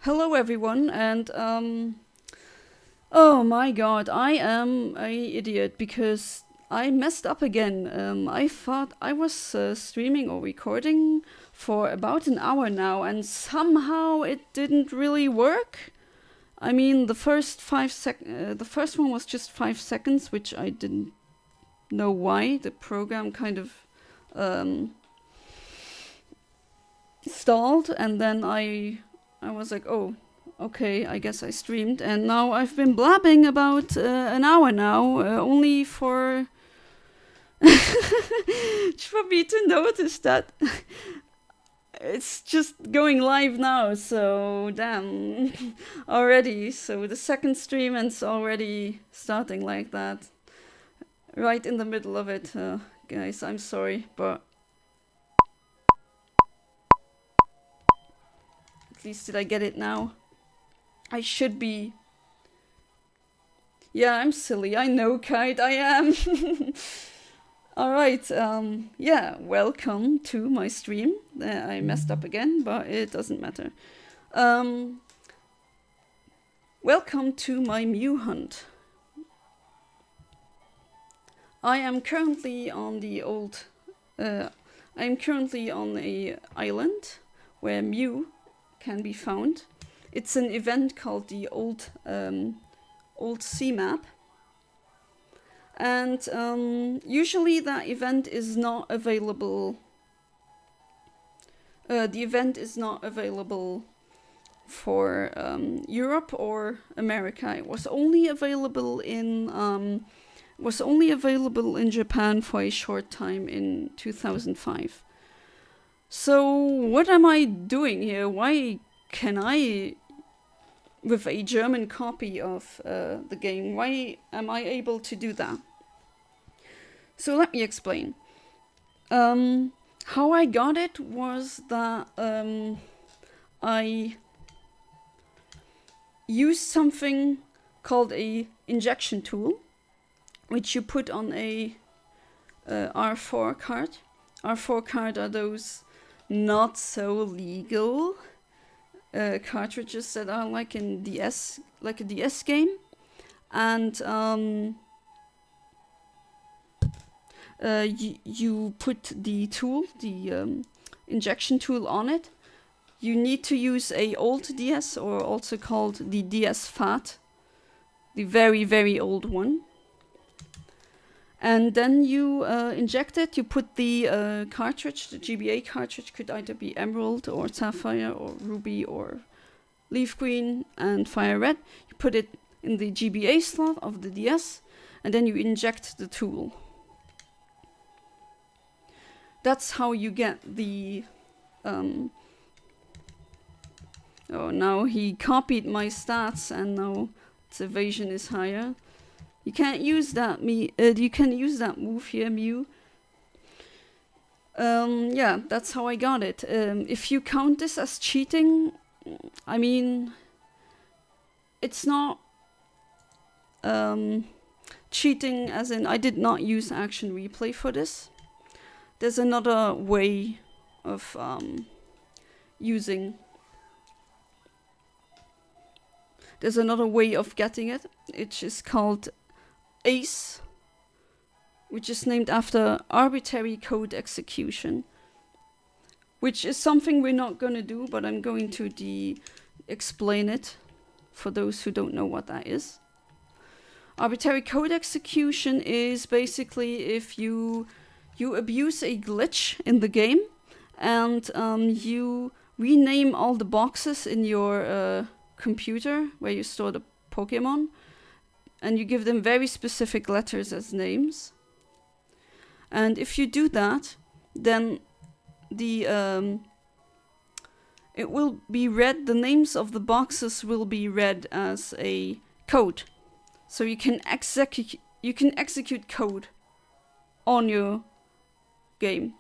Hello everyone, and oh my god, I am a idiot because I messed up again. I thought I was streaming or recording for about an hour now, and somehow it didn't really work. I mean, the first the first one was just 5 seconds, which I didn't know why. The program kind of stalled, and then I was like, oh, okay, I guess I streamed, and now I've been blabbing about an hour now, only for for me to notice that it's just going live now. So damn, already. So the second stream and it's already starting like that, right in the middle of it. Guys, I'm sorry, but at least did I get it now? I should be. Yeah, I'm silly. I know, Kite. I am. Alright, yeah, welcome to my stream. I messed up again, but it doesn't matter. Welcome to my Mew hunt. I am currently on the old. I'm currently on a island where Mew can be found. It's an event called the Old Sea Map, and usually that event is not available. The event is not available for Europe or America. It was only available in Japan for a short time in 2005. So what am I doing here? Why can I, with a German copy of the game, why am I able to do that? So let me explain. How I got it was that I used something called a injection tool, which you put on a R4 card. R4 card are those not so legal cartridges that are like in DS, like a DS game, and you put the tool, the injection tool, on it. You need to use a old DS, or also called the DS Fat, the very, very old one. And then you inject it. You put the cartridge, the GBA cartridge, could either be Emerald or Sapphire or Ruby or Leaf Green and Fire Red. You put it in the GBA slot of the DS, and then you inject the tool. That's how you get the... Oh, now he copied my stats, and now its evasion is higher. You can't use that you can use that move here, Mew. Yeah, that's how I got it. If you count this as cheating, I mean, it's not cheating as in I did not use action replay for this. There's another way of There's another way of getting it, which is called ACE, which is named after arbitrary code execution, which is something we're not going to do, but I'm going to explain it for those who don't know what that is. Arbitrary code execution is basically if you abuse a glitch in the game, and you rename all the boxes in your computer where you store the Pokemon, and you give them very specific letters as names. And if you do that, then it will be read, the names of the boxes will be read as a code. So you can execute code on your game,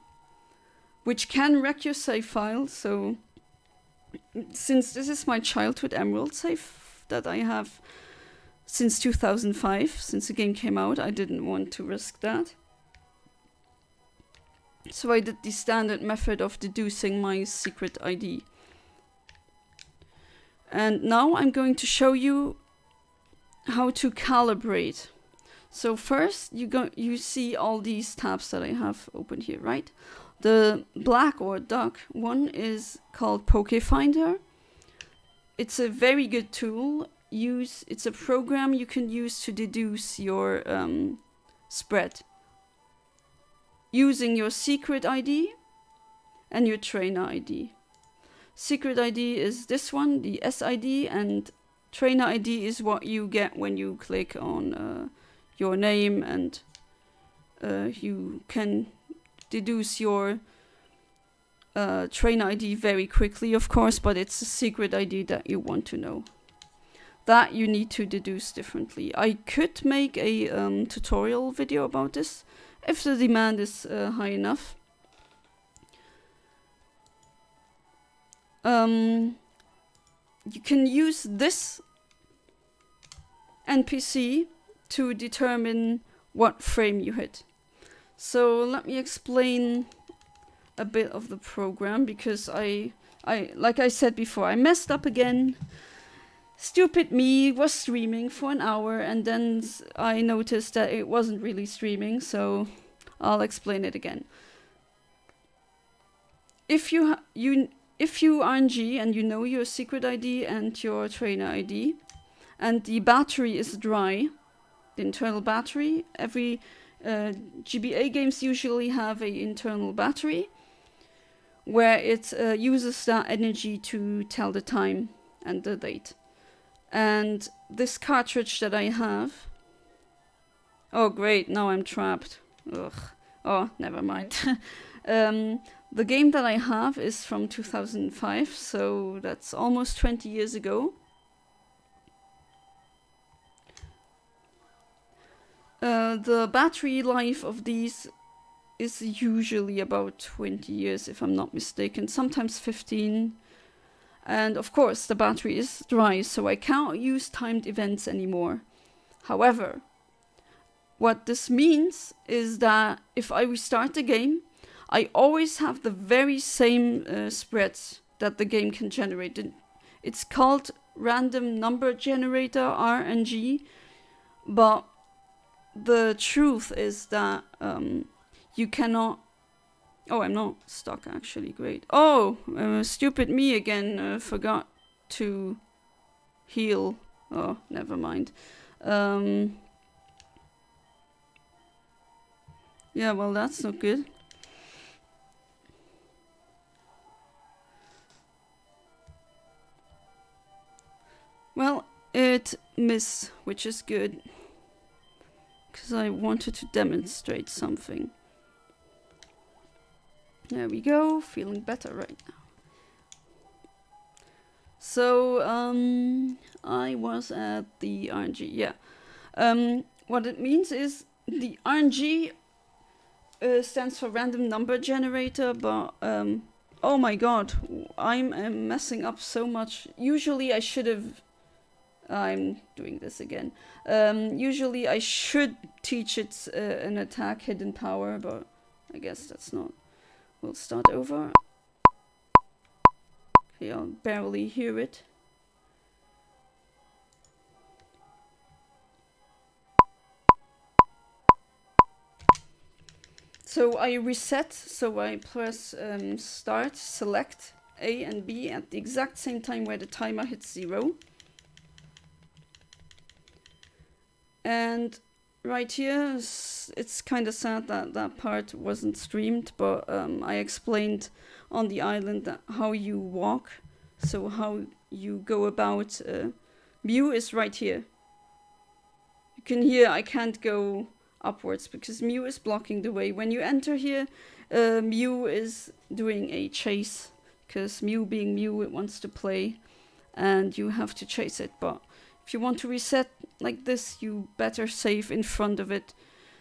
which can wreck your save file. So since this is my childhood Emerald save that I have since 2005, since the game came out, I didn't want to risk that. So I did the standard method of deducing my secret ID. And now I'm going to show you how to calibrate. So first, you see all these tabs that I have open here, right? The black or dark one is called Pokefinder. It's a very good tool. It's a program you can use to deduce your spread using your secret ID and your trainer ID. Secret ID is this one, the SID, and trainer ID is what you get when you click on your name, and you can deduce your trainer ID very quickly, of course, but it's a secret ID that you want to know. That you need to deduce differently. I could make a tutorial video about this if the demand is high enough. You can use this NPC to determine what frame you hit. So let me explain a bit of the program, because I like I said before, I messed up again. Stupid me was streaming for an hour, and then I noticed that it wasn't really streaming, so I'll explain it again. If you RNG and you know your secret ID and your trainer ID, and the battery is dry, the internal battery, every GBA games usually have an internal battery where it uses that energy to tell the time and the date. And this cartridge that I have... Oh great, now I'm trapped. Ugh. Oh, never mind. The game that I have is from 2005, so that's almost 20 years ago. The battery life of these is usually about 20 years, if I'm not mistaken, sometimes 15. And of course, the battery is dry, so I can't use timed events anymore. However, what this means is that if I restart the game, I always have the very same spreads that the game can generate. It's called random number generator, RNG, but the truth is that you cannot... Oh, I'm not stuck actually, great. Oh, stupid me again, forgot to heal. Oh, never mind. Yeah, well, that's not good. Well, it missed, which is good, because I wanted to demonstrate something. There we go, feeling better right now. So, I was at the RNG, yeah. What it means is the RNG stands for random number generator, but oh my god, I'm messing up so much. Usually I should have... I'm doing this again. Usually I should teach it an attack hidden power, but I guess that's not... We'll start over. Okay, I'll barely hear it. So I reset, so I press start, select A and B at the exact same time where the timer hits 0. And right here, it's kind of sad that that part wasn't streamed, but I explained on the island that how you walk, so how you go about. Mew is right here. You can hear I can't go upwards because Mew is blocking the way. When you enter here, Mew is doing a chase, because Mew being Mew, it wants to play, and you have to chase it, but if you want to reset like this, you better save in front of it.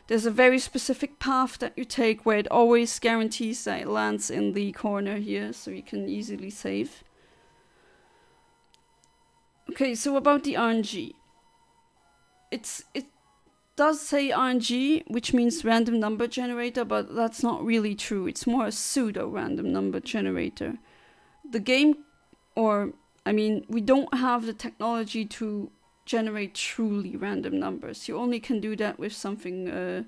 There's a very specific path that you take where it always guarantees that it lands in the corner here, so you can easily save. Okay, so about the RNG. It does say RNG, which means random number generator, but that's not really true. It's more a pseudo random number generator. The game, or I mean, we don't have the technology to generate truly random numbers. You only can do that with something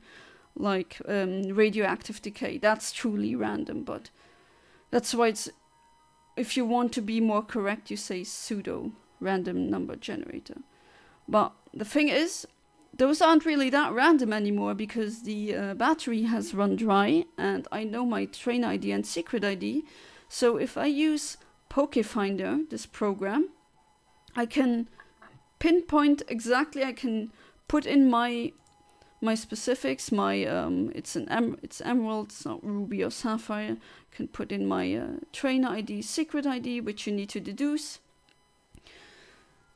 like radioactive decay. That's truly random, but that's why it's, if you want to be more correct, you say pseudo random number generator. But the thing is, those aren't really that random anymore because the battery has run dry and I know my train ID and secret ID. So if I use PokeFinder, this program, I can pinpoint exactly, I can put in my specifics, my it's Emerald, it's not Ruby or Sapphire. I can put in my trainer ID, secret ID, which you need to deduce.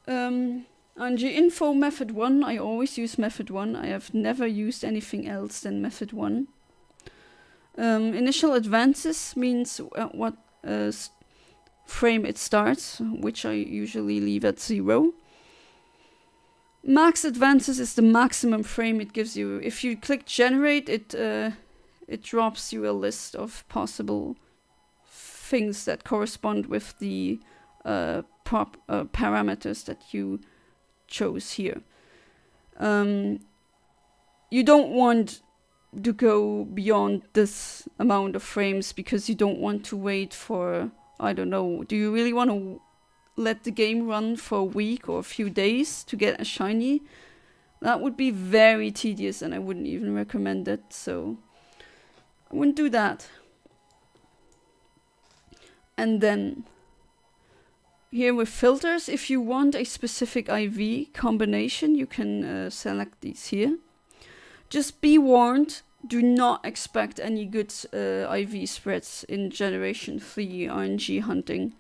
RNG info method 1, I always use method 1. I have never used anything else than method 1. Initial advances means what frame it starts, which I usually leave at 0. Max advances is the maximum frame it gives you. If you click generate, it drops you a list of possible things that correspond with the parameters that you chose here. You don't want to go beyond this amount of frames because you don't want to wait for, I don't know, do you really want to let the game run for a week or a few days to get a shiny? That would be very tedious and I wouldn't even recommend it, so I wouldn't do that. And then here with filters, if you want a specific IV combination, you can select these here. Just be warned, do not expect any good IV spreads in Generation 3 RNG hunting,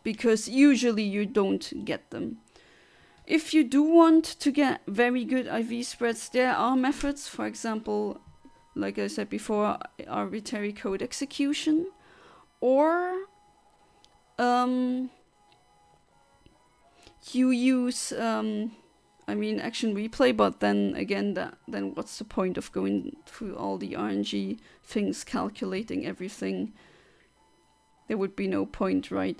because usually you don't get them. If you do want to get very good IV spreads, there are methods, for example, like I said before, arbitrary code execution, or you use action replay, but then again, then what's the point of going through all the RNG things, calculating everything? There would be no point, right?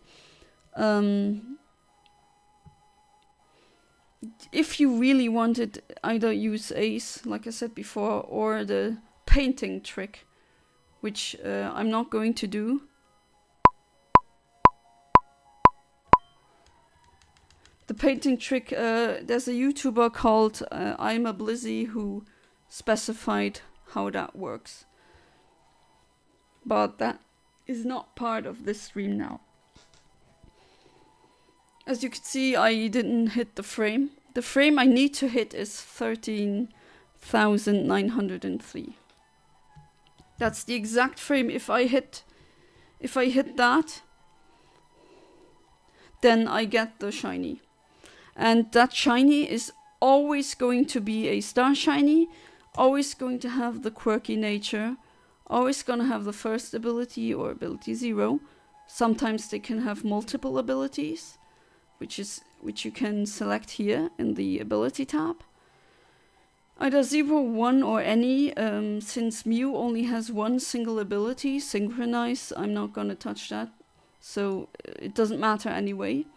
If you really wanted, either use Ace, like I said before, or the painting trick, which I'm not going to do. The painting trick, there's a YouTuber called I'm a Blizzy who specified how that works. But that is not part of this stream now. As you can see, I didn't hit the frame. The frame I need to hit is 13,903. That's the exact frame. If I hit that, then I get the shiny. And that shiny is always going to be a star shiny, always going to have the quirky nature, always going to have the first ability or ability 0. Sometimes they can have multiple abilities, which you can select here in the ability tab. Either 0, 1 or any. Since Mew only has one single ability, Synchronize, I'm not going to touch that. So it doesn't matter anyway.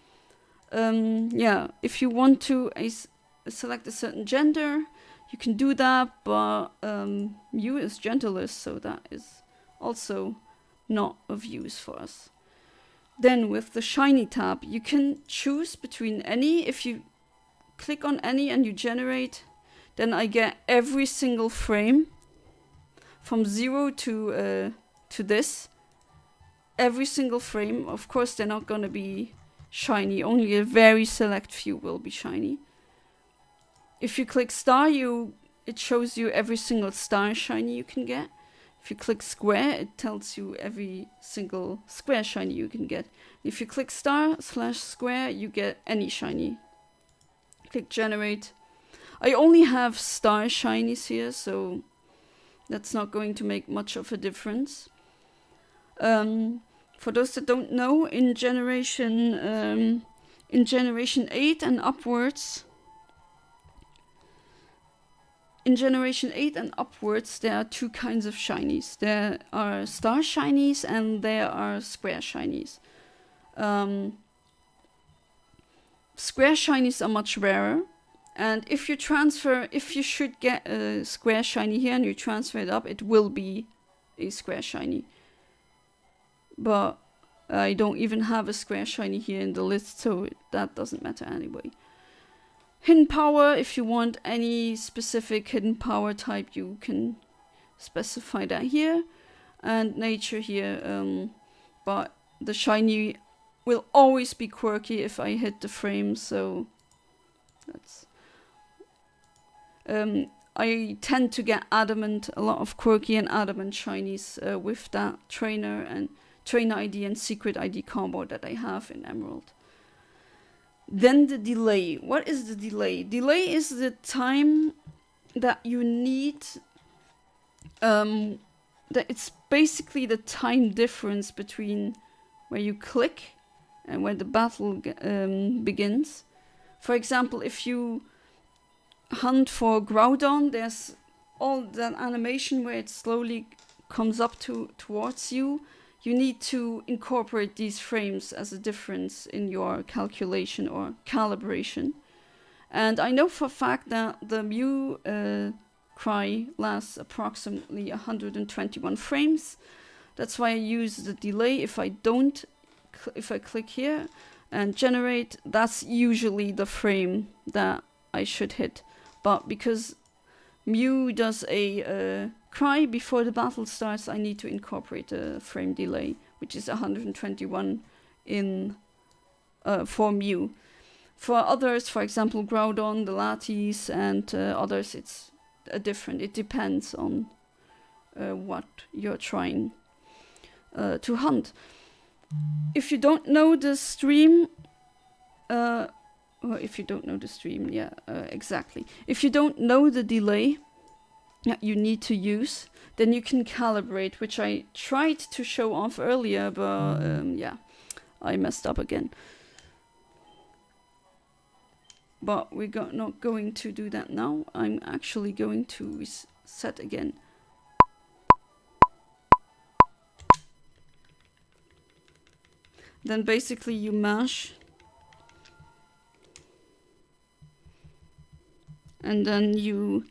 If you want to select a certain gender, you can do that, but Mew is genderless, so that is also not of use for us. Then with the shiny tab, you can choose between any. If you click on any and you generate, then I get every single frame from 0 to this. Every single frame. Of course, they're not going to be shiny. Only a very select few will be shiny. If you click star, it shows you every single star shiny you can get. If you click square, it tells you every single square shiny you can get. If you click star/square, you get any shiny. Click generate. I only have star shinies here, so that's not going to make much of a difference. For those that don't know, in generation 8 and upwards, there are two kinds of shinies. There are star shinies and there are square shinies. Square shinies are much rarer. And if you should get a square shiny here and you transfer it up, it will be a square shiny. But I don't even have a square shiny here in the list, so that doesn't matter anyway. Hidden power, if you want any specific hidden power type, you can specify that here. And nature here, but the shiny will always be quirky if I hit the frame, so that's... I tend to get adamant, a lot of quirky and adamant shinies with that trainer ID and secret ID combo that I have in Emerald. Then the delay. What is the delay? Delay is the time that you need. That it's basically the time difference between where you click and where the battle begins. For example, if you hunt for Groudon, there's all that animation where it slowly comes up towards you. You need to incorporate these frames as a difference in your calculation or calibration. And I know for a fact that the Mew cry lasts approximately 121 frames. That's why I use the delay. If I click here and generate, that's usually the frame that I should hit. But because Mew does a cry before the battle starts, I need to incorporate a frame delay, which is 121 in for Mew. For others, for example, Groudon, the Latis, and others, it's different. It depends on what you're trying to hunt. If you don't know the stream, if you don't know the stream, exactly. If you don't know the delay that you need to use, then you can calibrate, which I tried to show off earlier, but I messed up again. But we're not going to do that now. I'm actually going to reset again. Then basically you mash. And then you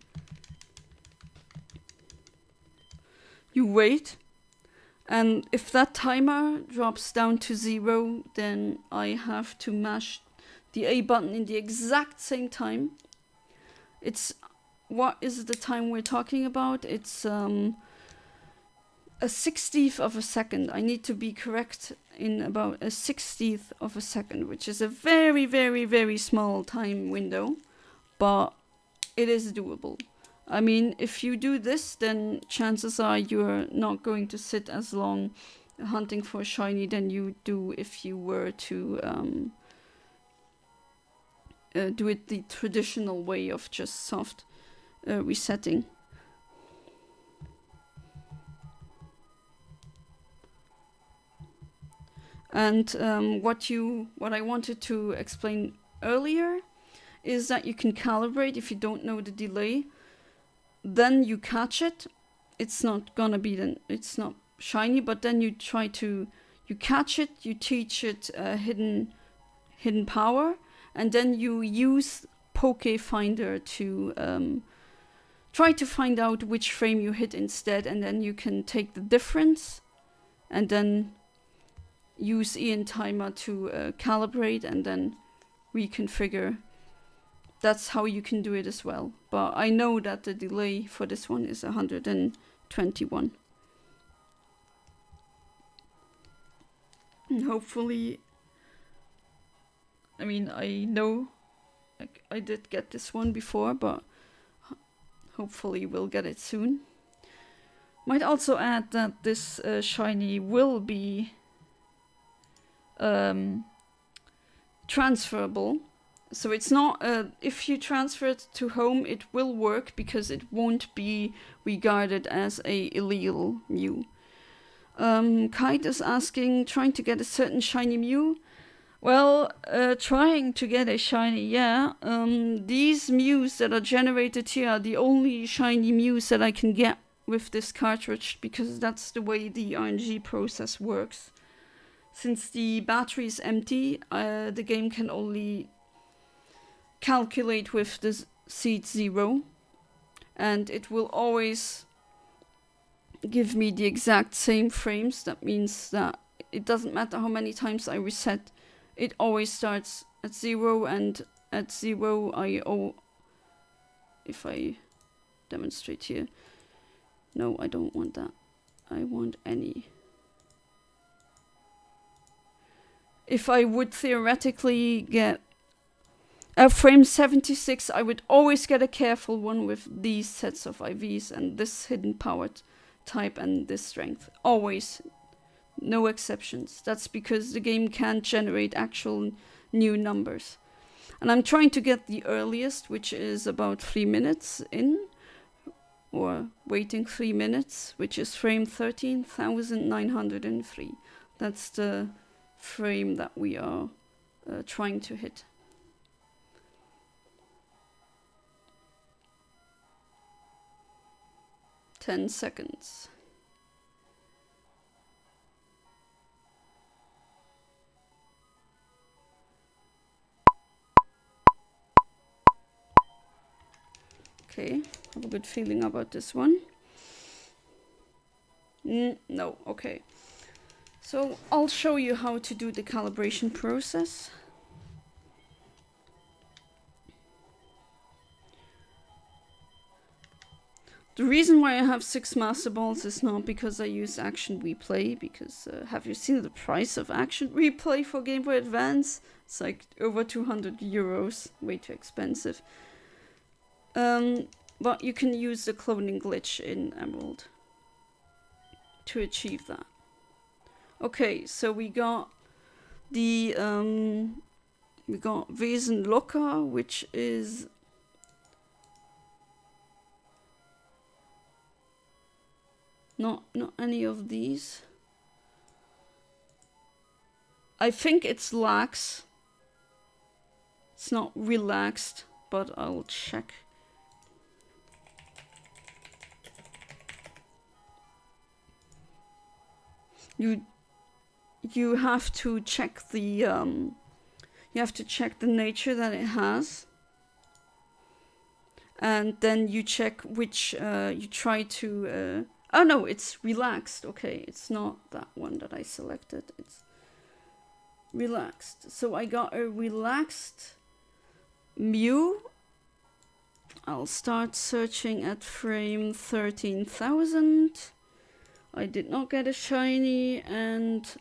wait. And if that timer drops down to 0, then I have to mash the A button in the exact same time. What is the time we're talking about? It's a 60th of a second. I need to be correct in about a 60th of a second, which is a very, very, very small time window, but it is doable. I mean, if you do this, then chances are you're not going to sit as long hunting for a shiny than you do if you were to do it the traditional way of just soft resetting. And what I wanted to explain earlier is that you can calibrate if you don't know the delay. Then you catch it. It's not gonna be it's not shiny, but then you catch it, you teach it hidden power, and then you use Poke Finder to try to find out which frame you hit instead, and then you can take the difference and then use Ian Timer to calibrate and then reconfigure. That's how you can do it as well. But I know that the delay for this one is 121. And hopefully, I mean, I know I did get this one before, but hopefully we'll get it soon. Might also add that this shiny will be transferable. So it's not, if you transfer it to home, it will work because it won't be regarded as a illegal Mew. Kite is asking, trying to get a certain shiny Mew. Well, trying to get a shiny, yeah. These Mews that are generated here are the only shiny Mews that I can get with this cartridge, because that's the way the RNG process works. Since the battery is empty, the game can only calculate with the seed 0, and it will always give me the exact same frames. That means that it doesn't matter how many times I reset, it always starts at 0, and at 0 if I demonstrate here, no, I don't want that, I want any. If I would theoretically get at frame 76, I would always get a careful one with these sets of IVs and this hidden power type and this strength. Always. No exceptions. That's because the game can't generate actual new numbers. And I'm trying to get the earliest, which is about 3 minutes in, or waiting 3 minutes, which is frame 13,903. That's the frame that we are trying to hit. Ten seconds. Okay, have a good feeling about this one. No, okay. So I'll show you how to do the calibration process. The reason why I have 6 Master Balls is not because I use Action Replay, because have you seen the price of Action Replay for Game Boy Advance? It's like over 200 euros, way too expensive. But you can use the cloning glitch in Emerald to achieve that. Okay, so we got the Wesen Locker, which is not any of these. I think it's lax. It's not relaxed, but I'll check. You have to check the nature that it has, and then you check which you try to. Oh no, it's relaxed. Okay, it's not that one that I selected. It's relaxed. So I got a relaxed Mew. I'll start searching at frame 13,000. I did not get a shiny, and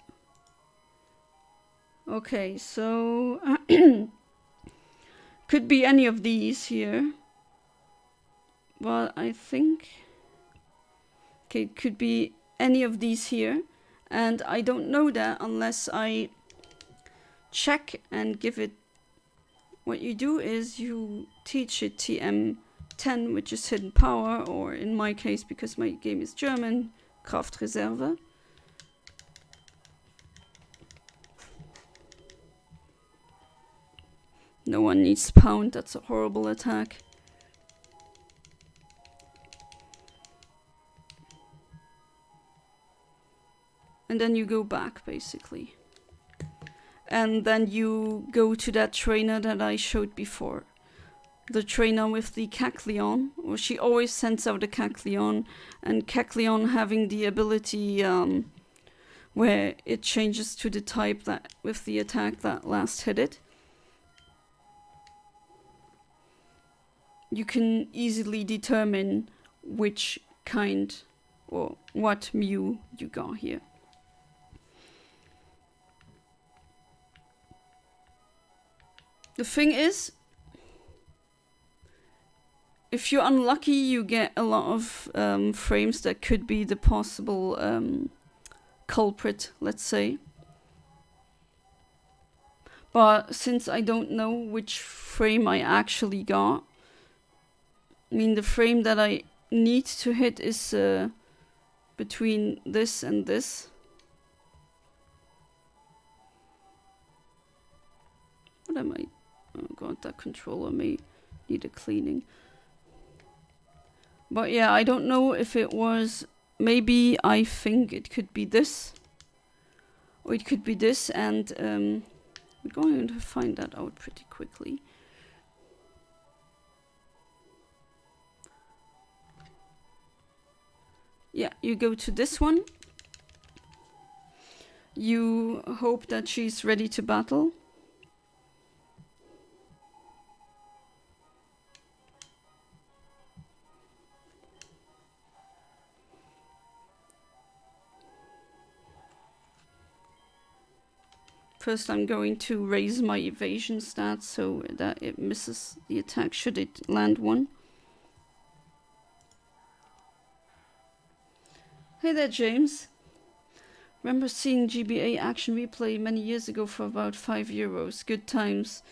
okay, so could be any of these here, but I think okay, it could be any of these here, and I don't know that unless I check and give it. What you do is you teach it TM10, which is hidden power, or in my case, because my game is German, Kraftreserve. No one needs pound, that's a horrible attack. And then you go back, basically. And then you go to that trainer that I showed before. The trainer with the Kecleon, or she always sends out a Kecleon, and Kecleon having the ability where it changes to the type that with the attack that last hit it. You can easily determine which kind or what Mew you got here. The thing is, if you're unlucky, you get a lot of frames that could be the possible culprit, let's say. But since I don't know which frame I actually got, I mean, the frame that I need to hit is between this and this. What am I? Oh god, that controller may need a cleaning. But yeah, I don't know if it was, maybe I think it could be this, or it could be this, and we're going to find that out pretty quickly. yeah, you go to this one. You hope that she's ready to battle. First, I'm going to raise my evasion stats so that it misses the attack should it land one. Hey there, James. Remember seeing GBA action replay many years ago for about €5. Good times.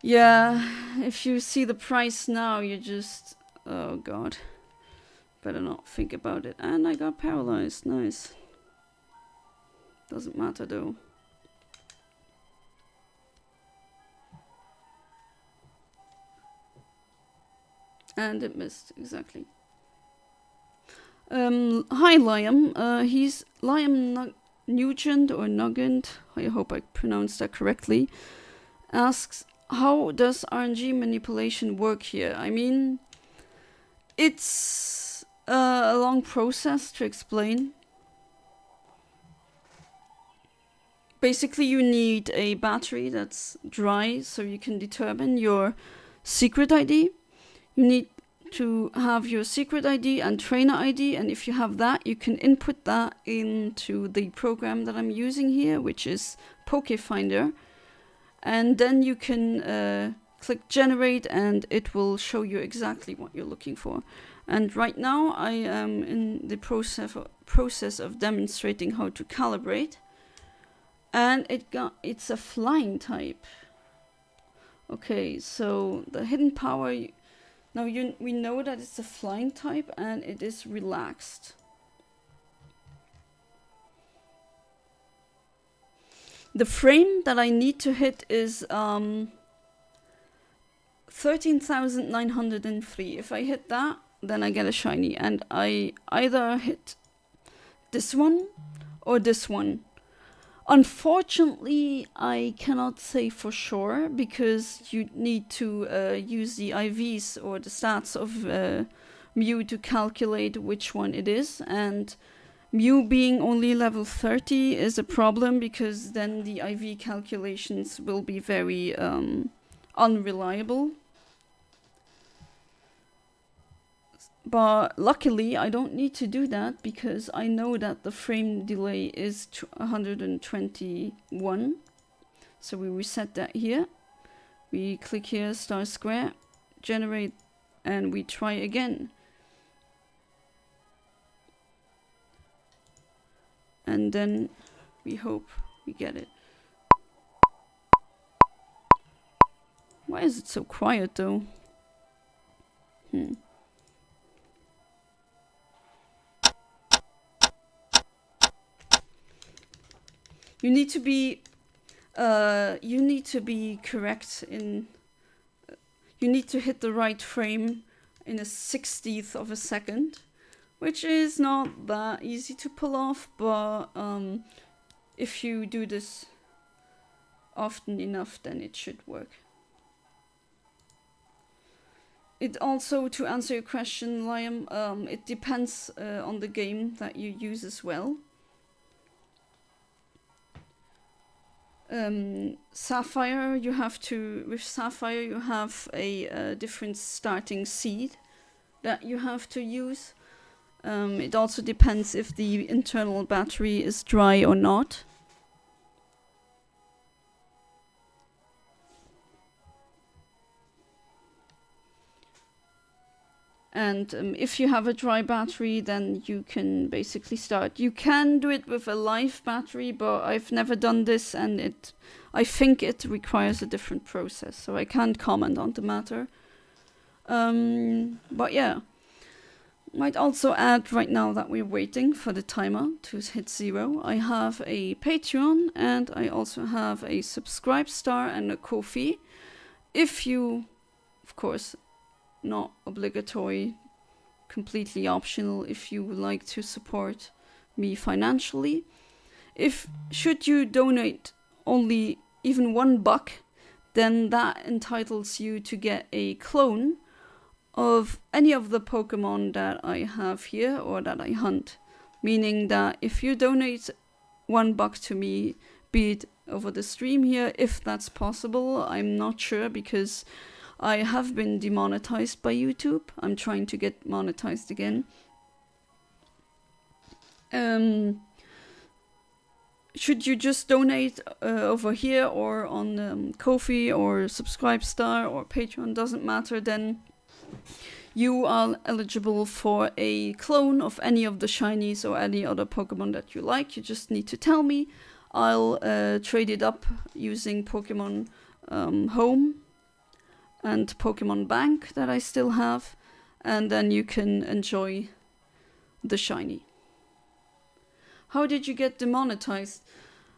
Yeah, if you see the price now, you just... oh god. Better not think about it. And I got paralyzed. Nice. Doesn't matter though. And it missed, exactly. Hi Liam. He's Liam Nugent or Nugent, I hope I pronounced that correctly, asks, how does RNG manipulation work here? I mean, it's a long process to explain. Basically, you need a battery that's dry so you can determine your secret ID. You need to have your secret ID and trainer ID, and if you have that, you can input that into the program that I'm using here, which is Pokefinder, and then you can click generate and it will show you exactly what you're looking for. And right now I am in the process of demonstrating how to calibrate, and it's a flying type. Okay, so the hidden power... Now we know that it's a flying type and it is relaxed. The frame that I need to hit is 13,903. If I hit that, then I get a shiny, and I either hit this one or this one. Unfortunately, I cannot say for sure because you need to use the IVs or the stats of Mew to calculate which one it is, and Mew being only level 30 is a problem because then the IV calculations will be very unreliable. But luckily, I don't need to do that because I know that the frame delay is 121. So we reset that here. We click here, star square, generate, and we try again. And then we hope we get it. Why is it so quiet though? You need to be correct in... you need to hit the right frame in a 60th of a second, which is not that easy to pull off, but if you do this often enough, then it should work. It also, to answer your question, Liam, it depends on the game that you use as well. Sapphire, with Sapphire you have a different starting seed that you have to use. It also depends if the internal battery is dry or not. And if you have a dry battery, then you can basically start. You can do it with a live battery, but I've never done this, and I think it requires a different process, so I can't comment on the matter. But yeah, might also add right now that we're waiting for the timer to hit 0. I have a Patreon, and I also have a subscribe star and a Ko-fi. If you, of course, not obligatory, completely optional if you would like to support me financially. Should you donate only even $1, then that entitles you to get a clone of any of the Pokemon that I have here or that I hunt. Meaning that if you donate $1 to me, be it over the stream here, if that's possible, I'm not sure because I have been demonetized by YouTube. I'm trying to get monetized again. Should you just donate over here or on Ko-fi or Subscribestar or Patreon, doesn't matter, then you are eligible for a clone of any of the shinies or any other Pokemon that you like. You just need to tell me. I'll trade it up using Pokemon Home and Pokemon Bank that I still have, and then you can enjoy the shiny. How did you get demonetized?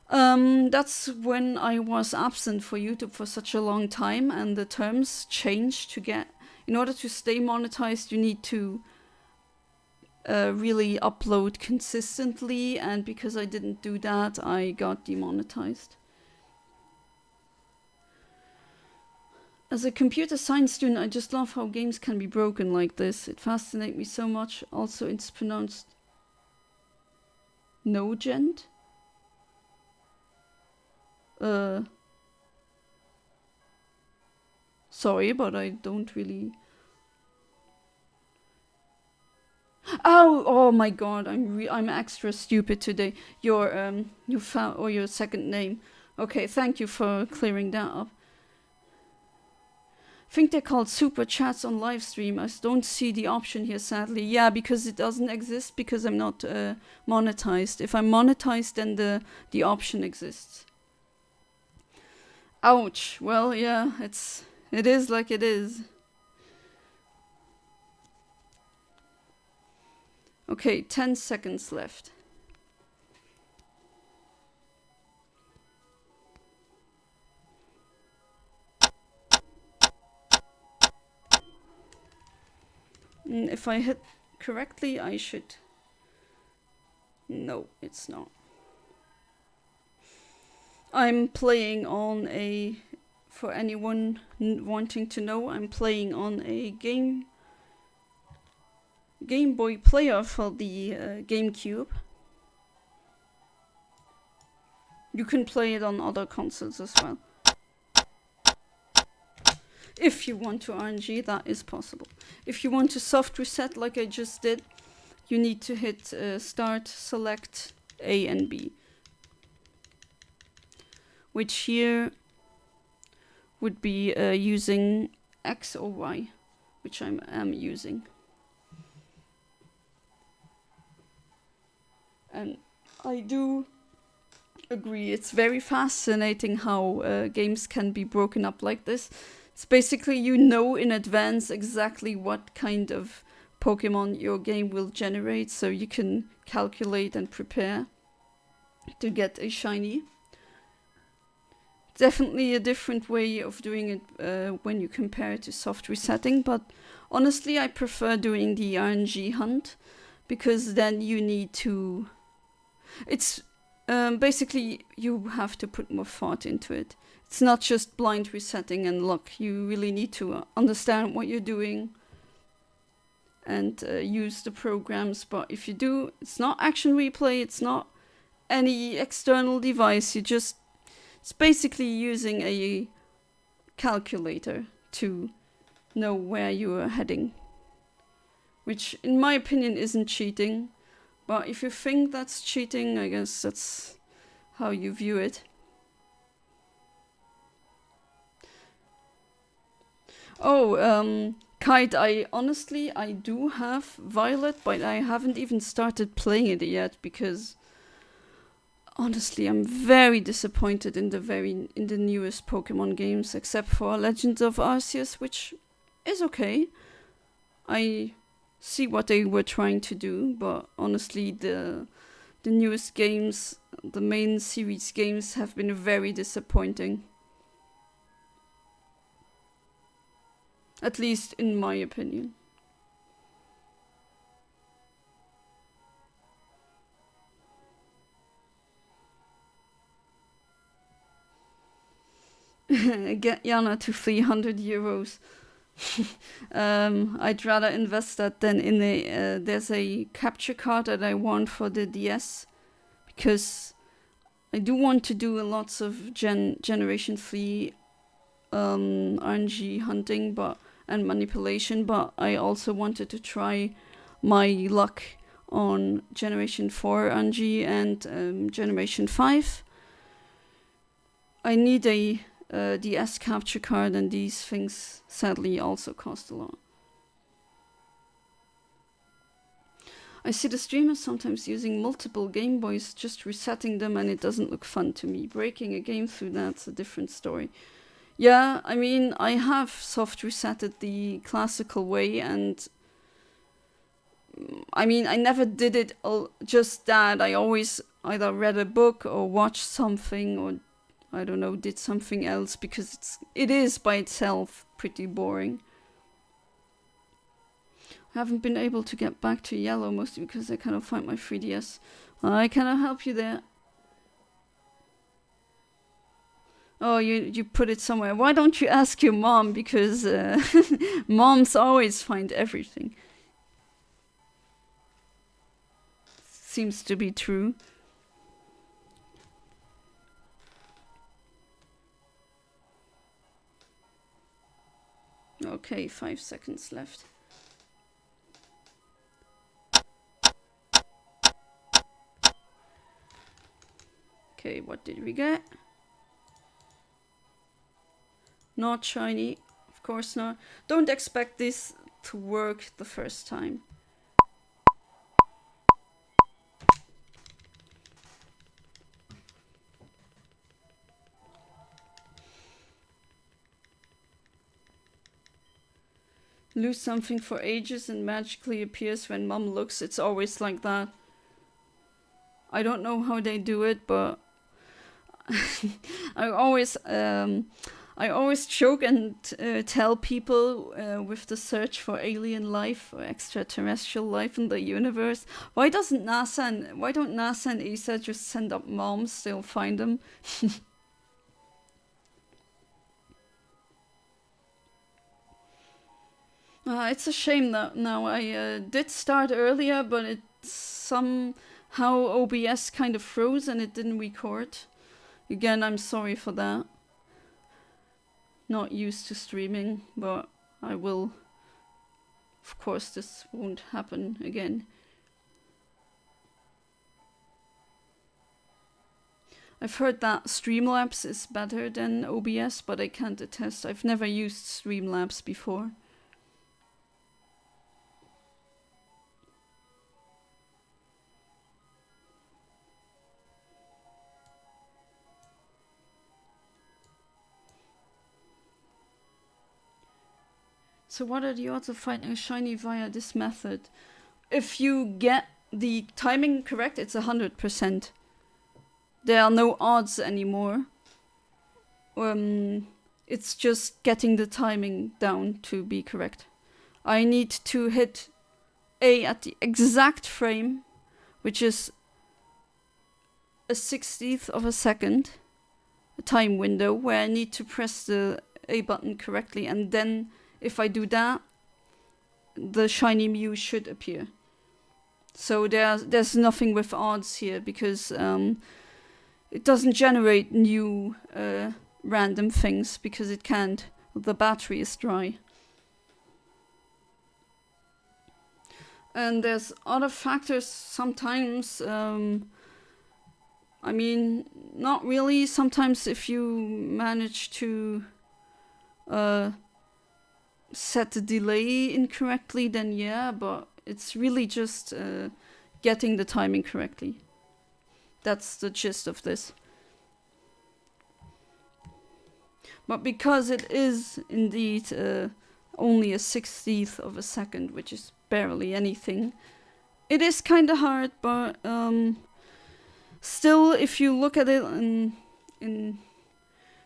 That's when I was absent for YouTube for such a long time, and the terms changed to get. In order to stay monetized, you need to really upload consistently, and because I didn't do that, I got demonetized. As a computer science student, I just love how games can be broken like this. It fascinates me so much. Also, it's pronounced Nogent. Sorry, but I don't really. Oh my God! I'm extra stupid today. Your your second name. Okay, thank you for clearing that up. I think they're called super chats on live stream. I don't see the option here, sadly. Yeah, because it doesn't exist because I'm not monetized. If I'm monetized, then the option exists. Ouch. Well, yeah, it is like it is. Okay, 10 seconds left. If I hit correctly, I should. No, it's not. I'm playing on a. For anyone wanting to know, I'm playing on a Game Boy player for the GameCube. You can play it on other consoles as well. If you want to RNG, that is possible. If you want to soft reset like I just did, you need to hit start, select A and B. Which here would be using X or Y, which I am using. And I do agree, it's very fascinating how games can be broken up like this. It's basically you know in advance exactly what kind of Pokemon your game will generate, so you can calculate and prepare to get a shiny. Definitely a different way of doing it when you compare it to soft resetting, but honestly I prefer doing the RNG hunt because then you need to. It's basically you have to put more thought into it. It's not just blind resetting and luck. You really need to understand what you're doing and use the programs. But if you do, it's not action replay, it's not any external device. It's basically using a calculator to know where you are heading. Which, in my opinion, isn't cheating. But if you think that's cheating, I guess that's how you view it. Oh, Kite, I do have Violet, but I haven't even started playing it yet because honestly I'm very disappointed in the newest Pokemon games, except for Legends of Arceus, which is okay. I see what they were trying to do, but honestly the newest games, the main series games, have been very disappointing. At least in my opinion. Get Yana to 300 euros. I'd rather invest that than in a there's a capture card that I want for the DS, because I do want to do lots of Generation 3 RNG hunting and manipulation, but I also wanted to try my luck on Generation 4 RNG and Generation 5. I need a DS capture card, and these things sadly also cost a lot. I see the streamers sometimes using multiple Game Boys, just resetting them, and it doesn't look fun to me. Breaking a game through that's a different story. Yeah, I mean, I have soft resetted the classical way, and I mean, I never did it just that. I always either read a book or watched something, or I don't know, did something else, because it is by itself pretty boring. I haven't been able to get back to yellow, mostly because I cannot find my 3DS. I cannot help you there. Oh, you put it somewhere. Why don't you ask your mom? Because moms always find everything. Seems to be true. Okay, 5 seconds left. Okay, what did we get? Not shiny, of course not. Don't expect this to work the first time. Lose something for ages and magically appears when mom looks. It's always like that. I don't know how they do it, but I always joke and tell people with the search for alien life or extraterrestrial life in the universe. Why don't NASA and ESA just send up moms? They'll find them. It's a shame that now I did start earlier, but it somehow OBS kind of froze and it didn't record. Again, I'm sorry for that. Not used to streaming, but I will. Of course, this won't happen again. I've heard that Streamlabs is better than OBS, but I can't attest. I've never used Streamlabs before. So what are the odds of finding a shiny via this method? If you get the timing correct, it's 100%. There are no odds anymore. It's just getting the timing down to be correct. I need to hit A at the exact frame, which is a 1/60th of a second, a time window where I need to press the A button correctly, and then if I do that, the shiny Mew should appear. So there's nothing with odds here, because it doesn't generate new random things, because it can't. The battery is dry. And there's other factors sometimes. I mean, not really. Sometimes if you manage to set the delay incorrectly, then yeah, but it's really just getting the timing correctly. That's the gist of this. But because it is indeed only a 1/60th of a second, which is barely anything, it is kind of hard, but still, if you look at it in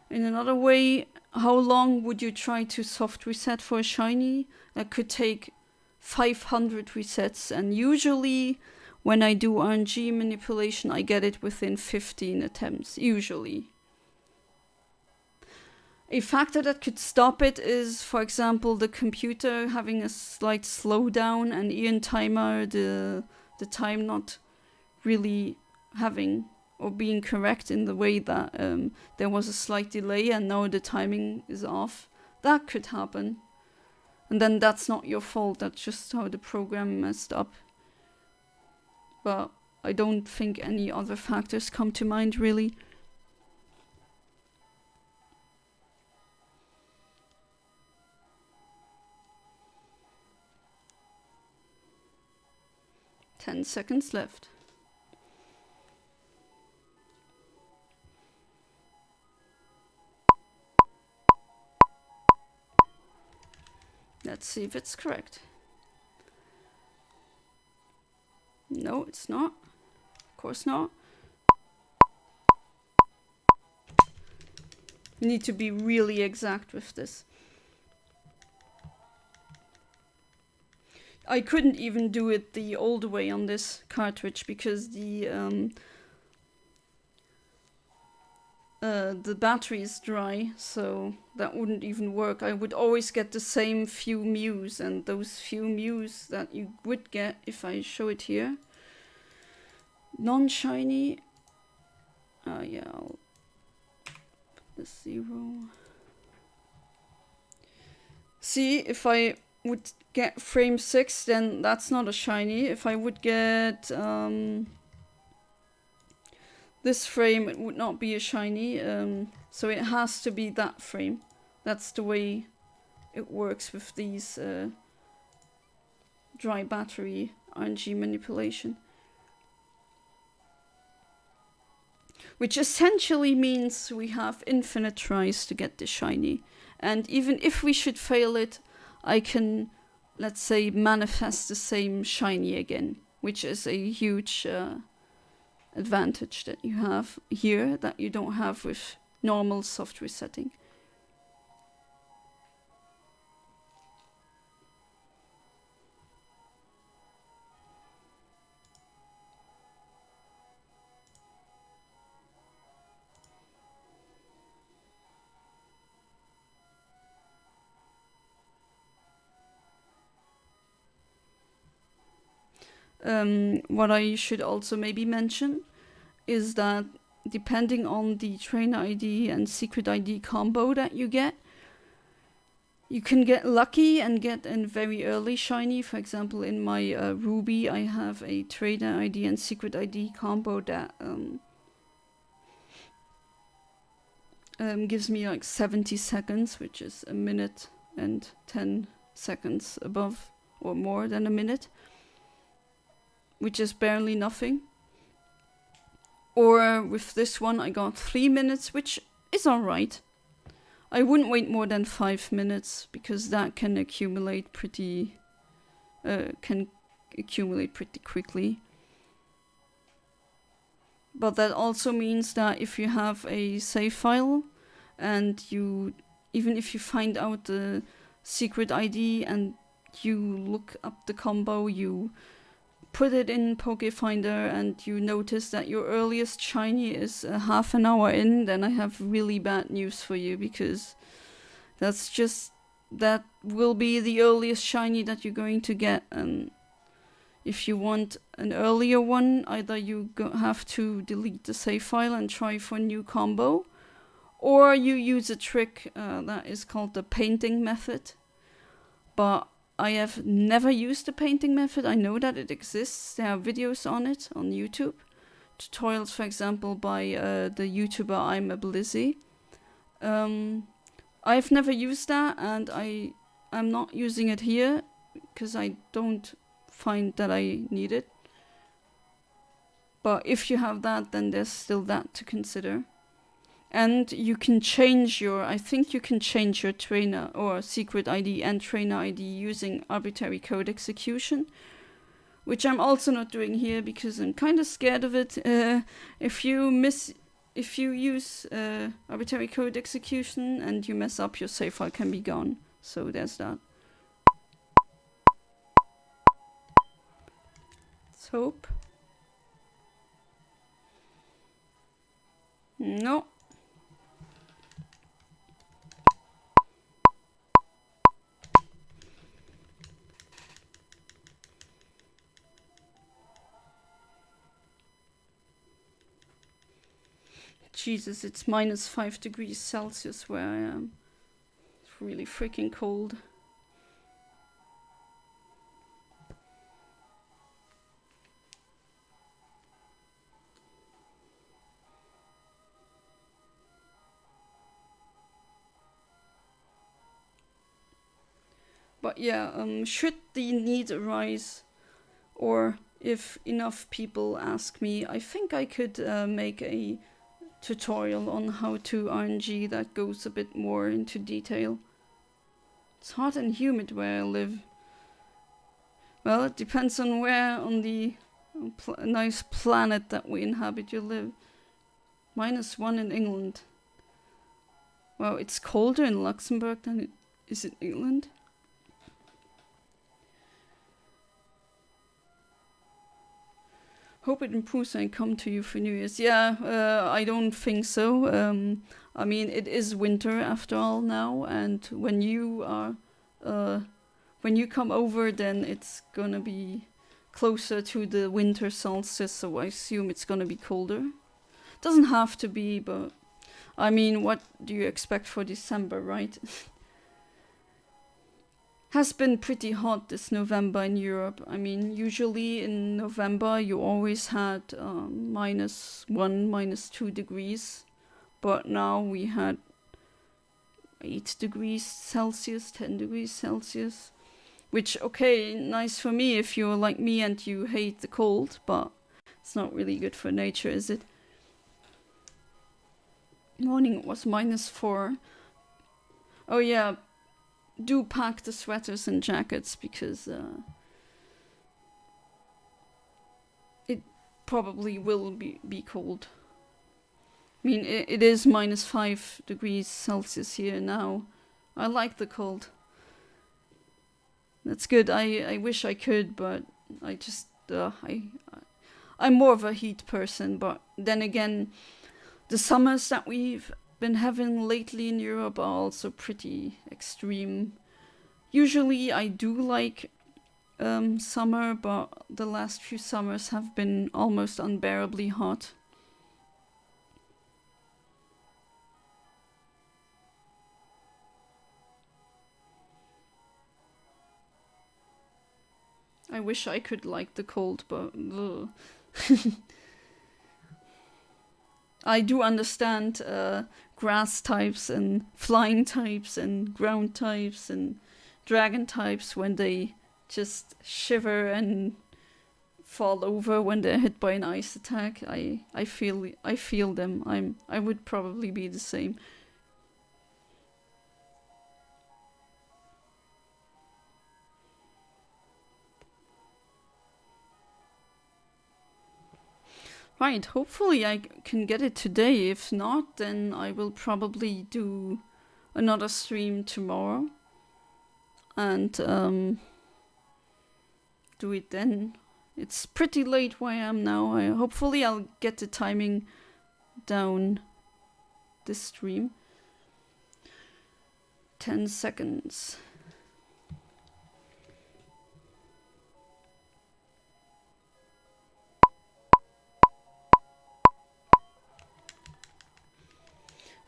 another way, how long would you try to soft reset for a shiny? That could take 500 resets, and usually when I do RNG manipulation, I get it within 15 attempts, usually. A factor that could stop it is, for example, the computer having a slight slowdown and Ian timer, the time not really having or being correct in the way that there was a slight delay and now the timing is off. That could happen. And then that's not your fault, that's just how the program messed up. But I don't think any other factors come to mind, really. Ten seconds left. Let's see if it's correct. No, it's not. Of course not. You need to be really exact with this. I couldn't even do it the old way on this cartridge because the battery is dry, so that wouldn't even work. I would always get the same few Mews, and those few Mews that you would get, if I show it here, non-shiny, yeah, I'll put the 0. See, if I would get frame 6, then that's not a shiny. If I would get this frame, it would not be a shiny, so it has to be that frame. That's the way it works with these dry battery RNG manipulation. Which essentially means we have infinite tries to get the shiny. And even if we should fail it, I can, let's say, manifest the same shiny again, which is a huge advantage that you have here that you don't have with normal soft resetting. What I should also maybe mention is that depending on the trainer ID and secret ID combo that you get, you can get lucky and get a very early shiny. For example, in my Ruby, I have a trainer ID and secret ID combo that gives me like 70 seconds, which is a minute and 10 seconds above or more than a minute, which is barely nothing. Or with this one, I got 3 minutes, which is alright. I wouldn't wait more than 5 minutes because that can accumulate pretty quickly. But that also means that if you have a save file and even if you find out the secret ID and you look up the combo, you put it in Pokefinder and you notice that your earliest shiny is half an hour in, then I have really bad news for you, because that will be the earliest shiny that you're going to get. And if you want an earlier one, either you have to delete the save file and try for a new combo, or you use a trick that is called the painting method. But I have never used the painting method. I know that it exists. There are videos on it on YouTube. Tutorials, for example, by the YouTuber I'm a Blizzy. I've never used that, and I'm not using it here because I don't find that I need it. But if you have that, then there's still that to consider. And you can change I think you can change your trainer or secret ID and trainer ID using arbitrary code execution, which I'm also not doing here because I'm kind of scared of it. If you use arbitrary code execution and you mess up, your save file can be gone. So there's that. Let's hope. No. Jesus, it's -5 degrees Celsius where I am. It's really freaking cold. But yeah, should the need arise, or if enough people ask me, I think I could make a tutorial on how to RNG that goes a bit more into detail. It's hot and humid where I live. Well, it depends on where on the nice planet that we inhabit you live. -1 in England. Well, it's colder in Luxembourg than it is in England. Hope it improves when I come to you for New Year's. Yeah, I don't think so. I mean, it is winter after all now, and when you come over, then it's gonna be closer to the winter solstice, so I assume it's gonna be colder. Doesn't have to be, but I mean, what do you expect for December, right? Has been pretty hot this November in Europe. I mean, usually in November you always had -1, -2 degrees, but now we had 8 degrees Celsius, 10 degrees Celsius, which, okay, nice for me if you're like me and you hate the cold, but it's not really good for nature, is it? Morning it was -4. Oh yeah, do pack the sweaters and jackets because it probably will be cold. I mean, it is -5 degrees Celsius here now. I like the cold. That's good. I wish I could, but I just I'm more of a heat person. But then again, the summers that we've been having lately in Europe are also pretty extreme. Usually I do like summer, but the last few summers have been almost unbearably hot. I wish I could like the cold, but I do understand grass types and flying types and ground types and dragon types when they just shiver and fall over when they're hit by an ice attack. I feel them. I would probably be the same. Right, hopefully I can get it today. If not, then I will probably do another stream tomorrow and do it then. It's pretty late where I am now. Hopefully I'll get the timing down this stream. 10 seconds.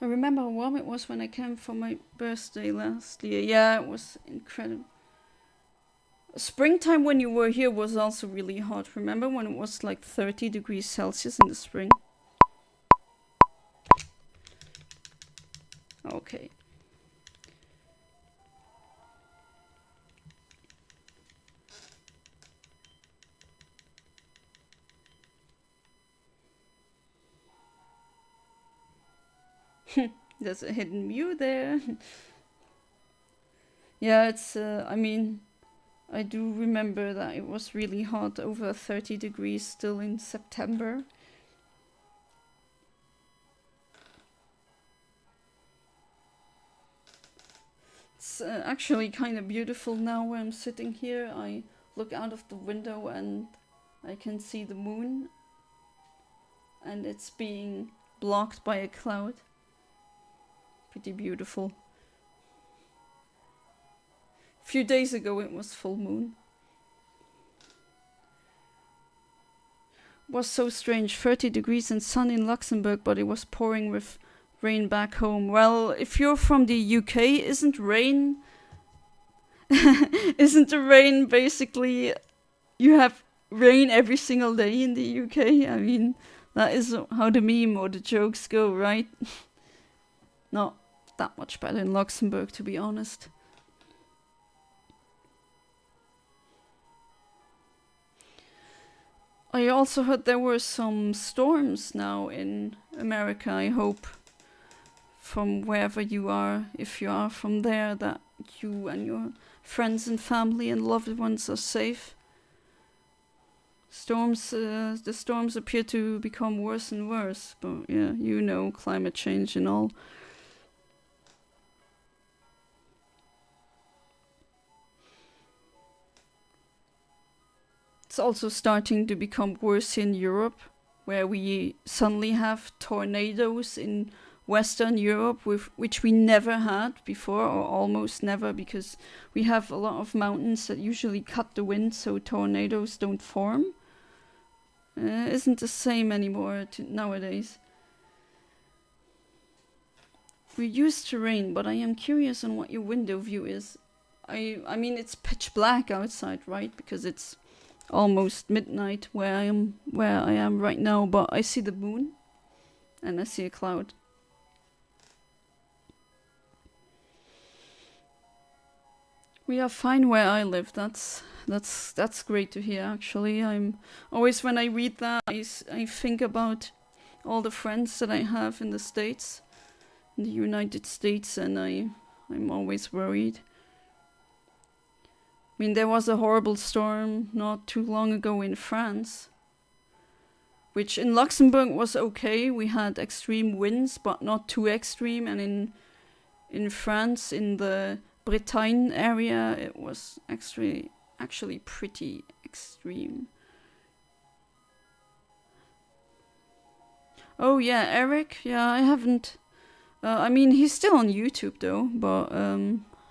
I remember how warm it was when I came for my birthday last year. Yeah, it was incredible. Springtime when you were here was also really hot. Remember when it was like 30 degrees Celsius in the spring? Okay. There's a hidden Mew there. Yeah, it's, I mean, I do remember that it was really hot, over 30 degrees still in September. It's actually kind of beautiful now where I'm sitting here. I look out of the window and I can see the moon, and it's being blocked by a cloud. Pretty beautiful. A few days ago it was full moon. was so strange. 30 degrees and sun in Luxembourg, but it was pouring with rain back home. Well, if you're from the UK, isn't the rain basically, you have rain every single day in the UK? I mean, that is how the meme or the jokes go, right? Not that much better in Luxembourg, to be honest. I also heard there were some storms now in America. I hope from wherever you are, if you are from there, that you and your friends and family and loved ones are safe. The storms appear to become worse and worse, but yeah, you know, climate change and all. It's also starting to become worse in Europe, where we suddenly have tornadoes in Western Europe, which we never had before, or almost never, because we have a lot of mountains that usually cut the wind so tornadoes don't form. Isn't the same anymore nowadays. We're used to rain, but I am curious on what your window view is. I mean, it's pitch black outside, right? Because it's almost midnight where I am right now, but I see the moon and I see a cloud. We are fine where I live. That's great to hear, actually. I'm always, when I read that, I think about all the friends that I have in the States, in the United States, and I'm always worried. I mean, there was a horrible storm not too long ago in France, which in Luxembourg was okay. We had extreme winds, but not too extreme, and in France, in the Bretagne area, it was actually pretty extreme. Oh yeah, Eric? Yeah, I haven't... I mean, he's still on YouTube though, but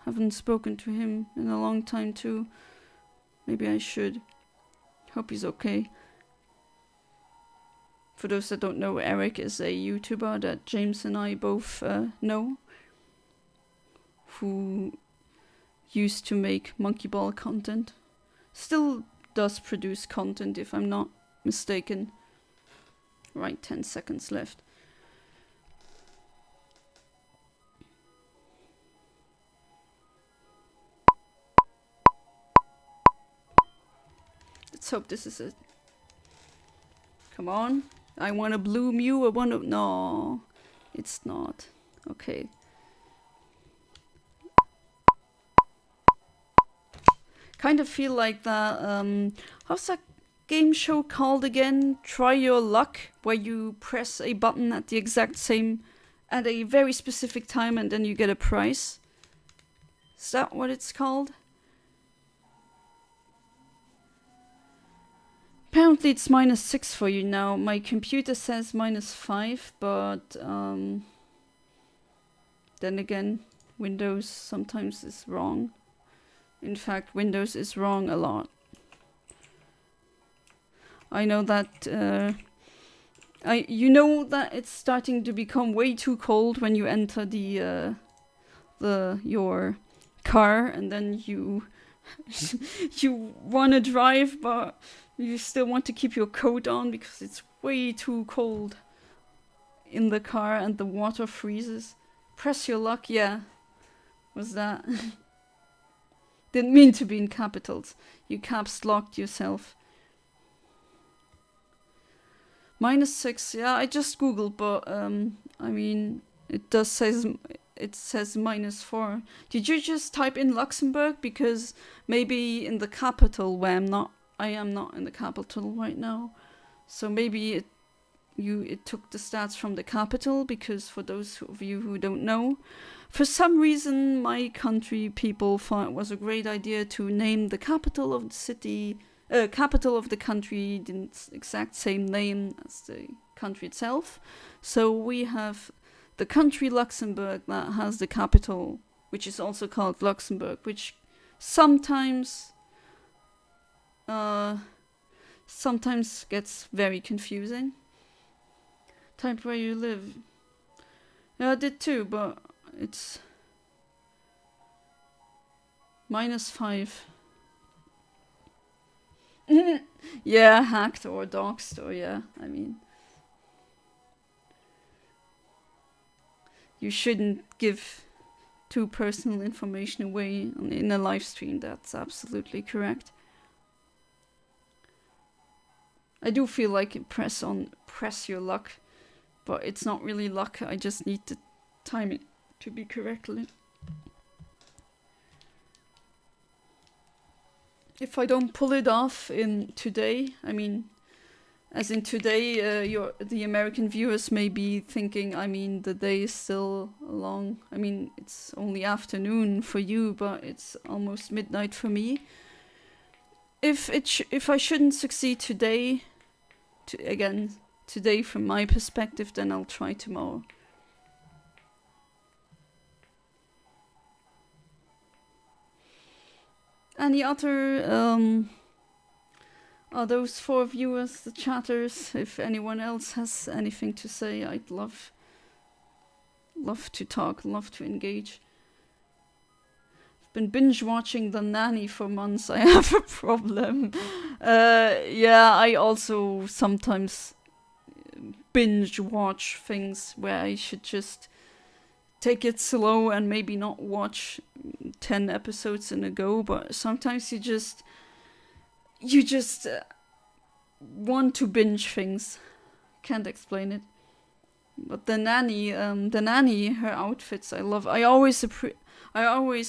haven't spoken to him in a long time too. Maybe I should. Hope he's okay. For those that don't know, Eric is a YouTuber that James and I both know, who used to make Monkey Ball content. Still does produce content, if I'm not mistaken. Right, 10 seconds left. Let's hope this is it. Come on. I want a blue Mew. I want a... No, it's not. Okay. Kind of feel like that... how's that game show called again? Try Your Luck, where you press a button at the exact same... at a very specific time and then you get a prize. Is that what it's called? Apparently it's -6 for you now. My computer says -5, but then again, Windows sometimes is wrong. In fact, Windows is wrong a lot. I know that you know that it's starting to become way too cold when you enter your car, and then you want to drive, but you still want to keep your coat on because it's way too cold in the car and the water freezes. Press your luck, yeah. Was that? Didn't mean to be in capitals. You caps locked yourself. -6, yeah, I just googled, but I mean, it says -4. Did you just type in Luxembourg? Because maybe in the capital, where I am not in the capital right now, so maybe it took the stats from the capital, because for those of you who don't know, for some reason my country people thought it was a great idea to name the capital of the city, capital of the country the exact same name as the country itself. So we have the country Luxembourg that has the capital, which is also called Luxembourg, which sometimes sometimes gets very confusing. Type where you live. Yeah, I did too, but it's -5. Yeah, hacked or doxed, or yeah, I mean, you shouldn't give too personal information away in a live stream. That's absolutely correct. I do feel like press your luck, but it's not really luck. I just need the timing to be correctly. If I don't pull it off in today, I mean, as in today, the American viewers may be thinking, I mean, the day is still long. I mean, it's only afternoon for you, but it's almost midnight for me. If I shouldn't succeed today, today from my perspective, then I'll try tomorrow. Any other are those 4 viewers, the chatters? If anyone else has anything to say, I'd love to talk, love to engage. I've been binge watching The Nanny for months. I have a problem. Yeah, I also sometimes binge watch things where I should just take it slow and maybe not watch 10 episodes in a go, but sometimes you just want to binge things. Can't explain it. But the nanny, her outfits, I love. I always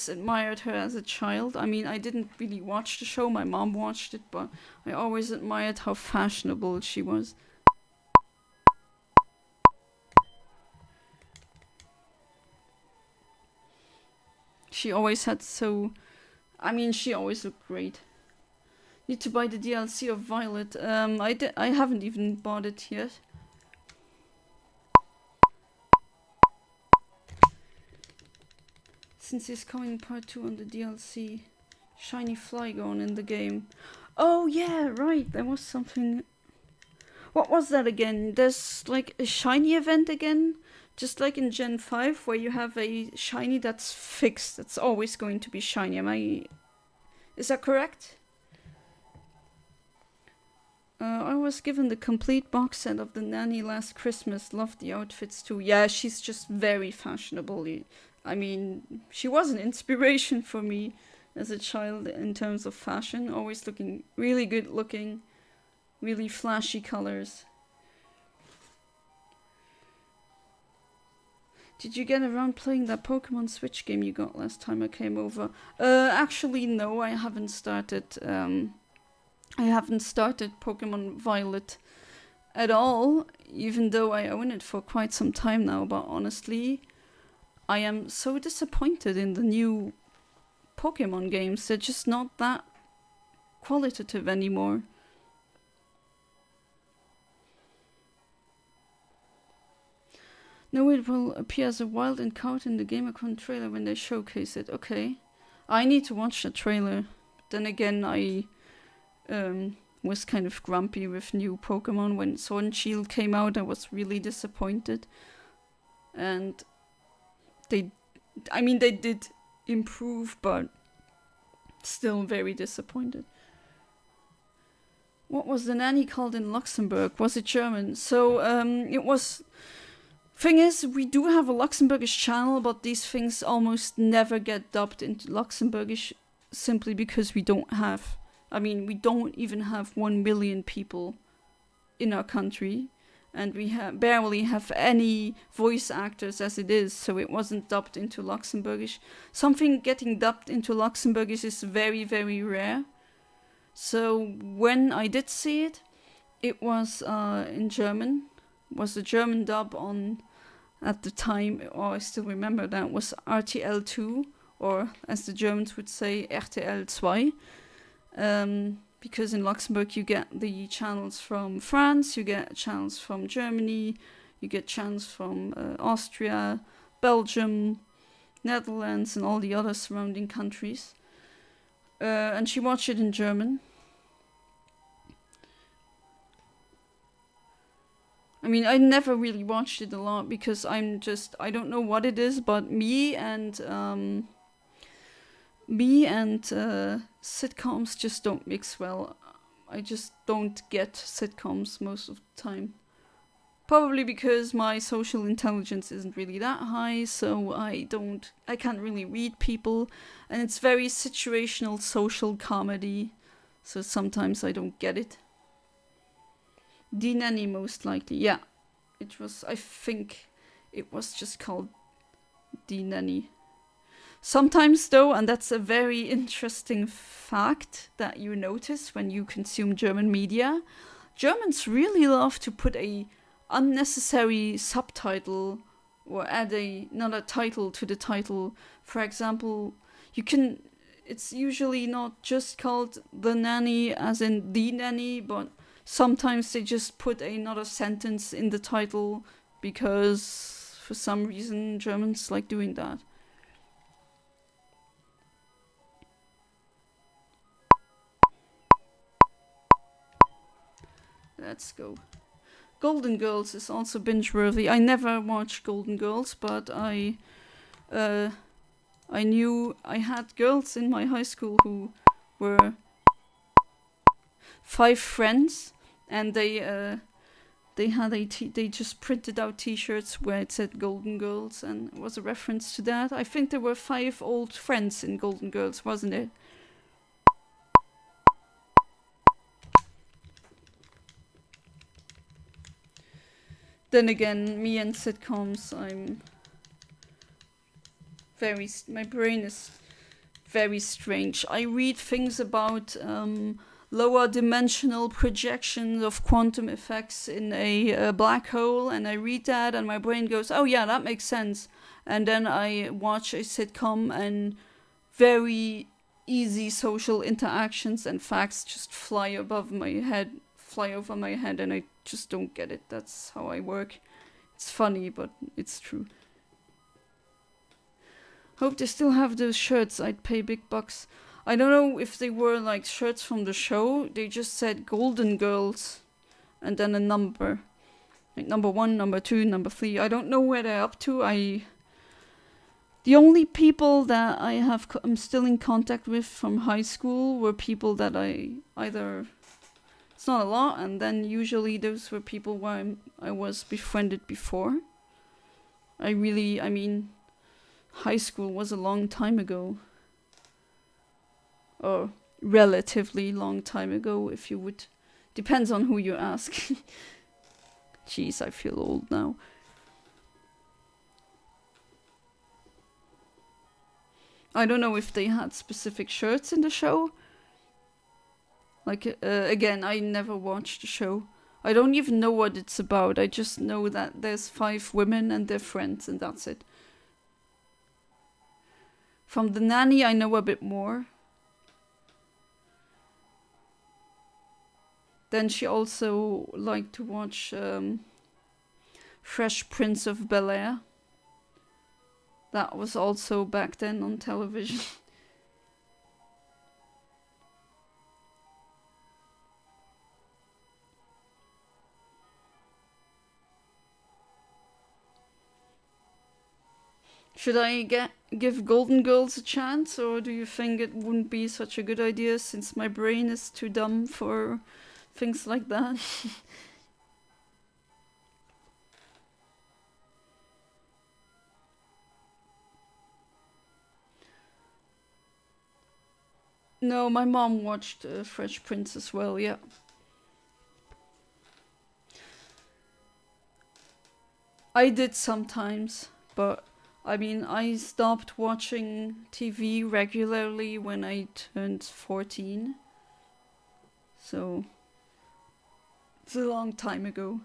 admired her as a child. I mean, I didn't really watch the show. My mom watched it, but I always admired how fashionable she was. She always had she always looked great. Need to buy the DLC of Violet. I haven't even bought it yet. Since it's coming part 2 on the DLC. Shiny Flygon in the game. Oh yeah, right, there was something. What was that again? There's like a shiny event again? Just like in Gen 5, where you have a shiny that's fixed. That's always going to be shiny. Is that correct? I was given the complete box set of the Nanny last Christmas. Loved the outfits too. Yeah, she's just very fashionable. I mean, she was an inspiration for me as a child in terms of fashion. Always looking really good looking. Really flashy colors. Did you get around playing that Pokemon Switch game you got last time I came over? Actually, no, I haven't started. I haven't started Pokemon Violet at all, even though I own it for quite some time now. But honestly, I am so disappointed in the new Pokemon games. They're just not that qualitative anymore. No, it will appear as a wild encounter in the GamerCon trailer when they showcase it. Okay. I need to watch the trailer. Then again, I was kind of grumpy with new Pokemon. When Sword and Shield came out, I was really disappointed. And they did improve, but still very disappointed. What was the nanny called in Luxembourg? Was it German? So, it was... Thing is, we do have a Luxembourgish channel, but these things almost never get dubbed into Luxembourgish simply because we don't even have 1 million people in our country, and we barely have any voice actors as it is, so it wasn't dubbed into Luxembourgish. Something getting dubbed into Luxembourgish is very, very rare. So when I did see it, it was in German. Was the German dub on, at the time, or I still remember that, was RTL 2, or as the Germans would say, RTL 2. Because in Luxembourg you get the channels from France, you get channels from Germany, you get channels from Austria, Belgium, Netherlands, and all the other surrounding countries. And she watched it in German. I mean, I never really watched it a lot because I don't know what it is, but me and sitcoms just don't mix well. I just don't get sitcoms most of the time. Probably because my social intelligence isn't really that high, so I can't really read people, and it's very situational social comedy, so sometimes I don't get it. The Nanny, most likely, yeah. I think it was just called The Nanny. Sometimes, though, and that's a very interesting fact that you notice when you consume German media, Germans really love to put a unnecessary subtitle or add another title to the title. For example, it's usually not just called The Nanny as in The Nanny, but sometimes they just put another sentence in the title because for some reason Germans like doing that. Let's go. Golden Girls is also binge-worthy. I never watched Golden Girls, but I knew I had girls in my high school who were 5 friends, and they just printed out T-shirts where it said Golden Girls, and it was a reference to that. I think there were 5 old friends in Golden Girls, wasn't it? Then again, me and sitcoms, my brain is very strange. I read things about lower dimensional projections of quantum effects in a black hole, and I read that and my brain goes, oh yeah, that makes sense. And then I watch a sitcom and very easy social interactions and facts just fly over my head, and I just don't get it. That's how I work. It's funny, but it's true. Hope they still have those shirts. I'd pay big bucks. I don't know if they were like shirts from the show. They just said Golden Girls and then a number. Like number 1, number 2, number 3. I don't know where they're up to. The only people that I'm still in contact with from high school were people that it's not a lot, and then usually those were people where I was befriended before. I mean, high school was a long time ago. Or relatively long time ago, if you would. Depends on who you ask. Jeez, I feel old now. I don't know if they had specific shirts in the show. Like, again, I never watched the show. I don't even know what it's about. I just know that there's 5 women and they're friends, and that's it. From The Nanny, I know a bit more. Then she also liked to watch Fresh Prince of Bel-Air. That was also back then on television. Should I give Golden Girls a chance, or do you think it wouldn't be such a good idea since my brain is too dumb for things like that? No, my mom watched Fresh Prince as well, yeah. I did sometimes, but I mean, I stopped watching TV regularly when I turned 14. So, it's a long time ago.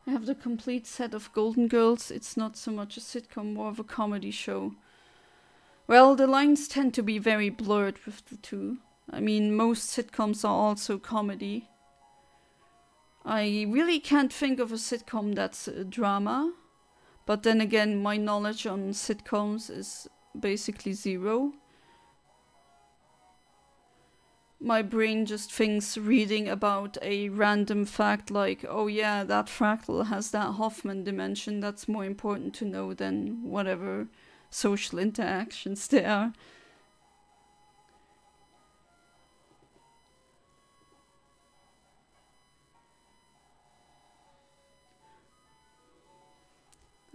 I have the complete set of Golden Girls. It's not so much a sitcom, more of a comedy show. Well, the lines tend to be very blurred with the two. I mean, most sitcoms are also comedy. I really can't think of a sitcom that's a drama. But then again, my knowledge on sitcoms is basically zero. My brain just thinks reading about a random fact like, oh yeah, that fractal has that Hoffman dimension, that's more important to know than whatever social interactions there are.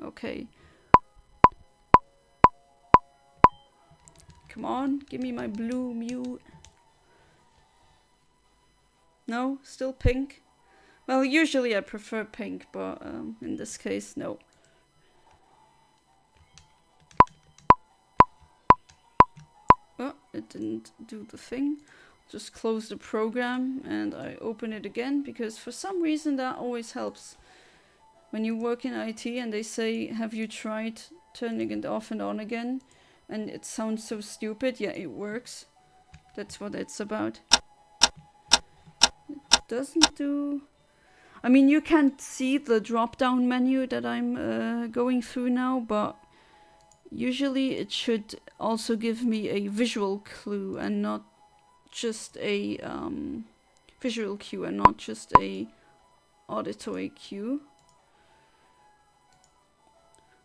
Okay. Come on, give me my blue Mew. No? Still pink? Well, usually I prefer pink, but in this case, no. Oh, it didn't do the thing. Just close the program and I open it again, because for some reason that always helps. When you work in IT and they say, have you tried turning it off and on again? And it sounds so stupid. Yeah, it works. That's what it's about. It doesn't do... I mean, you can't see the drop-down menu that I'm going through now, but usually it should also give me a visual clue and not just a visual cue and not just a auditory cue.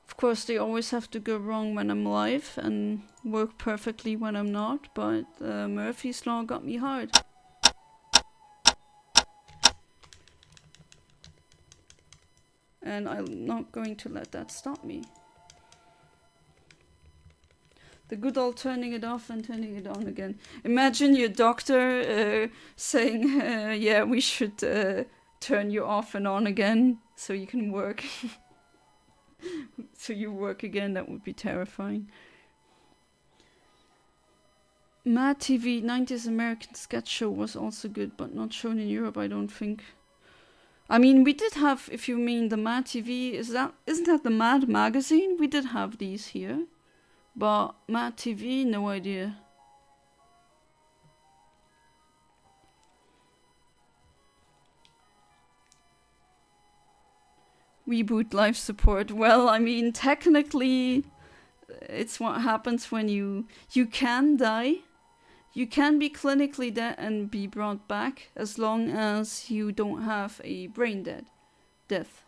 Of course, they always have to go wrong when I'm live and work perfectly when I'm not, but Murphy's Law got me hard. And I'm not going to let that stop me. The good old turning it off and turning it on again. Imagine your doctor saying, yeah, we should turn you off and on again so you can work. So you work again, that would be terrifying. Mad TV 90s American sketch show was also good, but not shown in Europe, I don't think. I mean, we did have, if you mean the Mad TV, isn't that the Mad magazine? We did have these here. But Mad TV, no idea. Reboot life support. Well, I mean, technically, it's what happens when you can die. You can be clinically dead and be brought back as long as you don't have a brain death.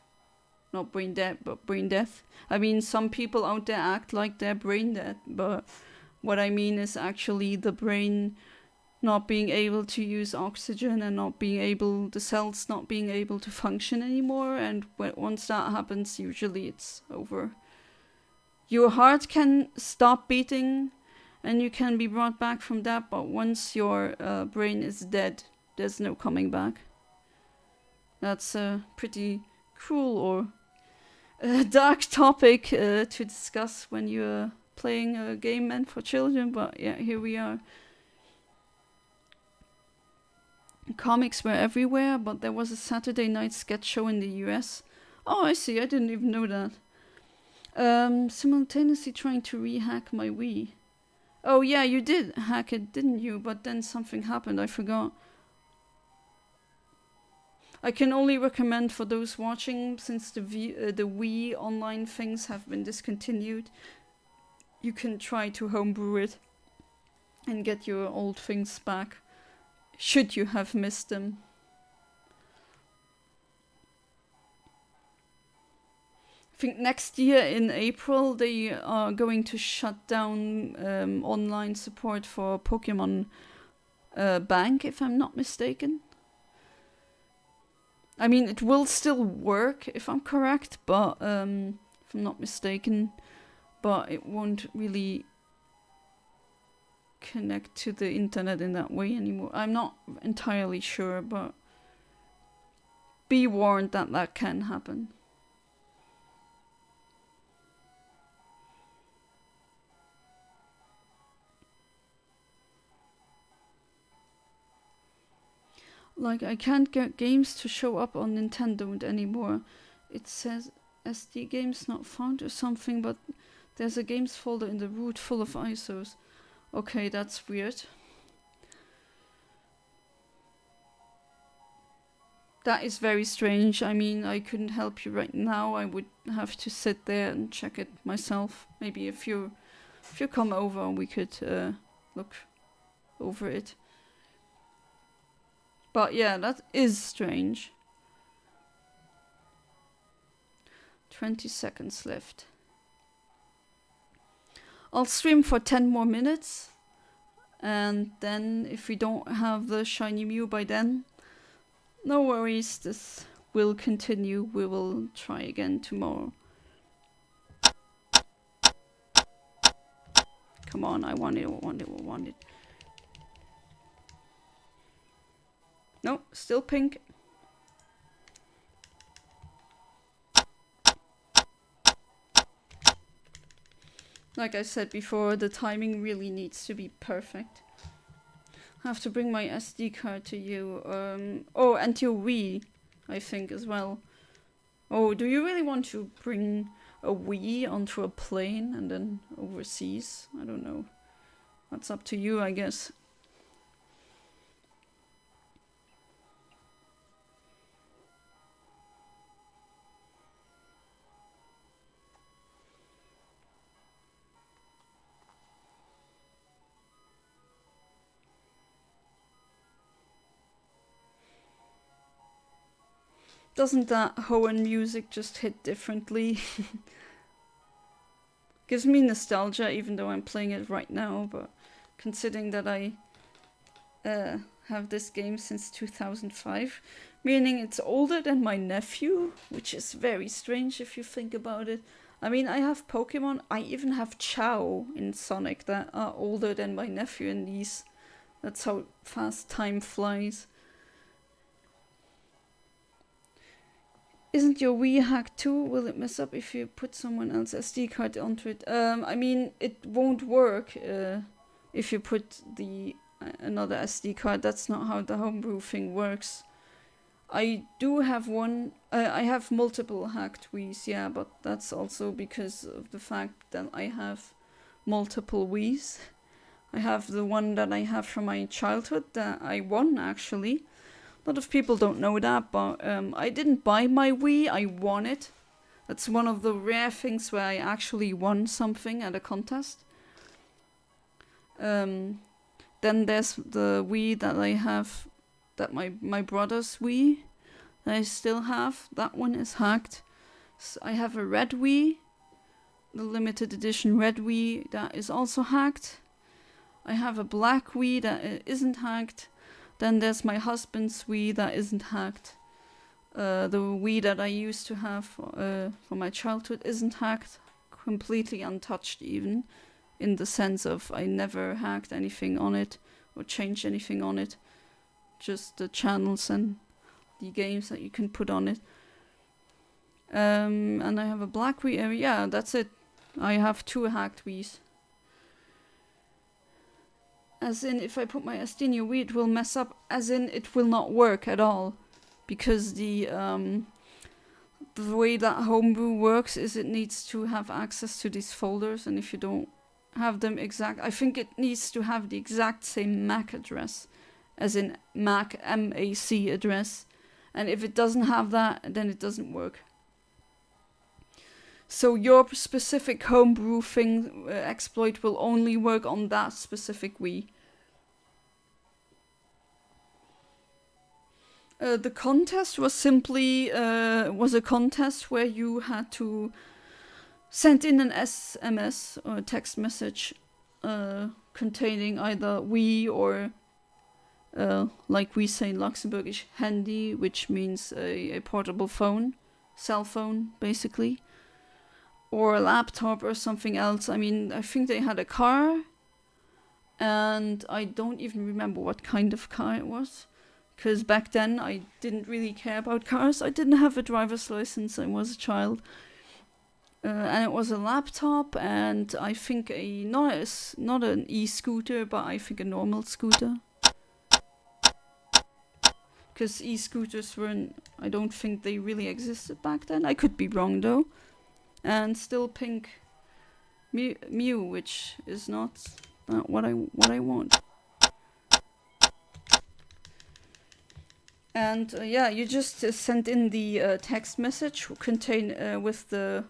Not brain dead, but brain death. I mean, some people out there act like they're brain dead, but what I mean is actually the brain not being able to use oxygen and the cells not being able to function anymore, and once that happens, usually it's over. Your heart can stop beating and you can be brought back from that, but once your brain is dead, there's no coming back. That's a pretty cruel or dark topic to discuss when you're playing a game meant for children, but yeah, here we are. Comics were everywhere, but there was a Saturday night sketch show in the US. Oh, I see, I didn't even know that. Simultaneously trying to rehack my Wii. Oh yeah, you did hack it, didn't you? But then something happened, I forgot. I can only recommend for those watching, since the Wii online things have been discontinued, you can try to homebrew it and get your old things back, should you have missed them. I think next year in April they are going to shut down online support for Pokémon Bank, if I'm not mistaken. I mean, it will still work, if I'm correct, but if I'm not mistaken, but it won't really connect to the internet in that way anymore. I'm not entirely sure, but be warned that that can happen. Like, I can't get games to show up on Nintendo anymore. It says SD games not found or something, but there's a games folder in the root full of ISOs. Okay, that's weird. That is very strange. I mean, I couldn't help you right now. I would have to sit there and check it myself. Maybe if you come over, we could look over it. But yeah, that is strange. 20 seconds left. I'll stream for 10 more minutes. And then if we don't have the shiny Mew by then, no worries, this will continue. We will try again tomorrow. Come on, I want it. No, still pink. Like I said before, the timing really needs to be perfect. I have to bring my SD card to you. Oh, and your Wii, I think, as well. Oh, do you really want to bring a Wii onto a plane and then overseas? I don't know. That's up to you, I guess. Doesn't that Hoenn music just hit differently? Gives me nostalgia even though I'm playing it right now, but considering that I have this game since 2005, meaning it's older than my nephew, which is very strange if you think about it. I mean, I have Pokemon, I even have Chow in Sonic that are older than my nephew in these. That's how fast time flies. Isn't your Wii hacked too? Will it mess up if you put someone else's SD card onto it? I mean, it won't work if you put another SD card. That's not how the homebrew thing works. I do have one. I have multiple hacked Wiis, yeah, but that's also because of the fact that I have multiple Wiis. I have the one that I have from my childhood that I won, actually. A lot of people don't know that, but I didn't buy my Wii, I won it. That's one of the rare things where I actually won something at a contest. Then there's the Wii that I have, that my brother's Wii that I still have. That one is hacked. So I have a red Wii, the limited edition red Wii that is also hacked. I have a black Wii that isn't hacked. Then there's my husband's Wii that isn't hacked. The Wii that I used to have for my childhood isn't hacked. Completely untouched even. In the sense of I never hacked anything on it or changed anything on it. Just the channels and the games that you can put on it. And I have a black Wii. Yeah, that's it. I have 2 hacked Wiis. As in, if I put my SD in your Wii, it will mess up. As in, it will not work at all. Because the way that Homebrew works is it needs to have access to these folders. And if you don't have them exact... I think it needs to have the exact same MAC address. As in MAC, M-A-C address. And if it doesn't have that, then it doesn't work. So your specific homebrew thing exploit will only work on that specific Wii. The contest was simply was a contest where you had to send in an SMS or a text message containing either Wii or like we say in Luxembourgish, handy, which means a portable phone, cell phone basically. Or a laptop or something else. I mean, I think they had a car. And I don't even remember what kind of car it was. Because back then I didn't really care about cars. I didn't have a driver's license. I was a child. And it was a laptop. And I think not an e-scooter, but I think a normal scooter. Because e-scooters I don't think they really existed back then. I could be wrong though. And still pink Mew, which is not what I want. And yeah, you just sent in the text message contain with the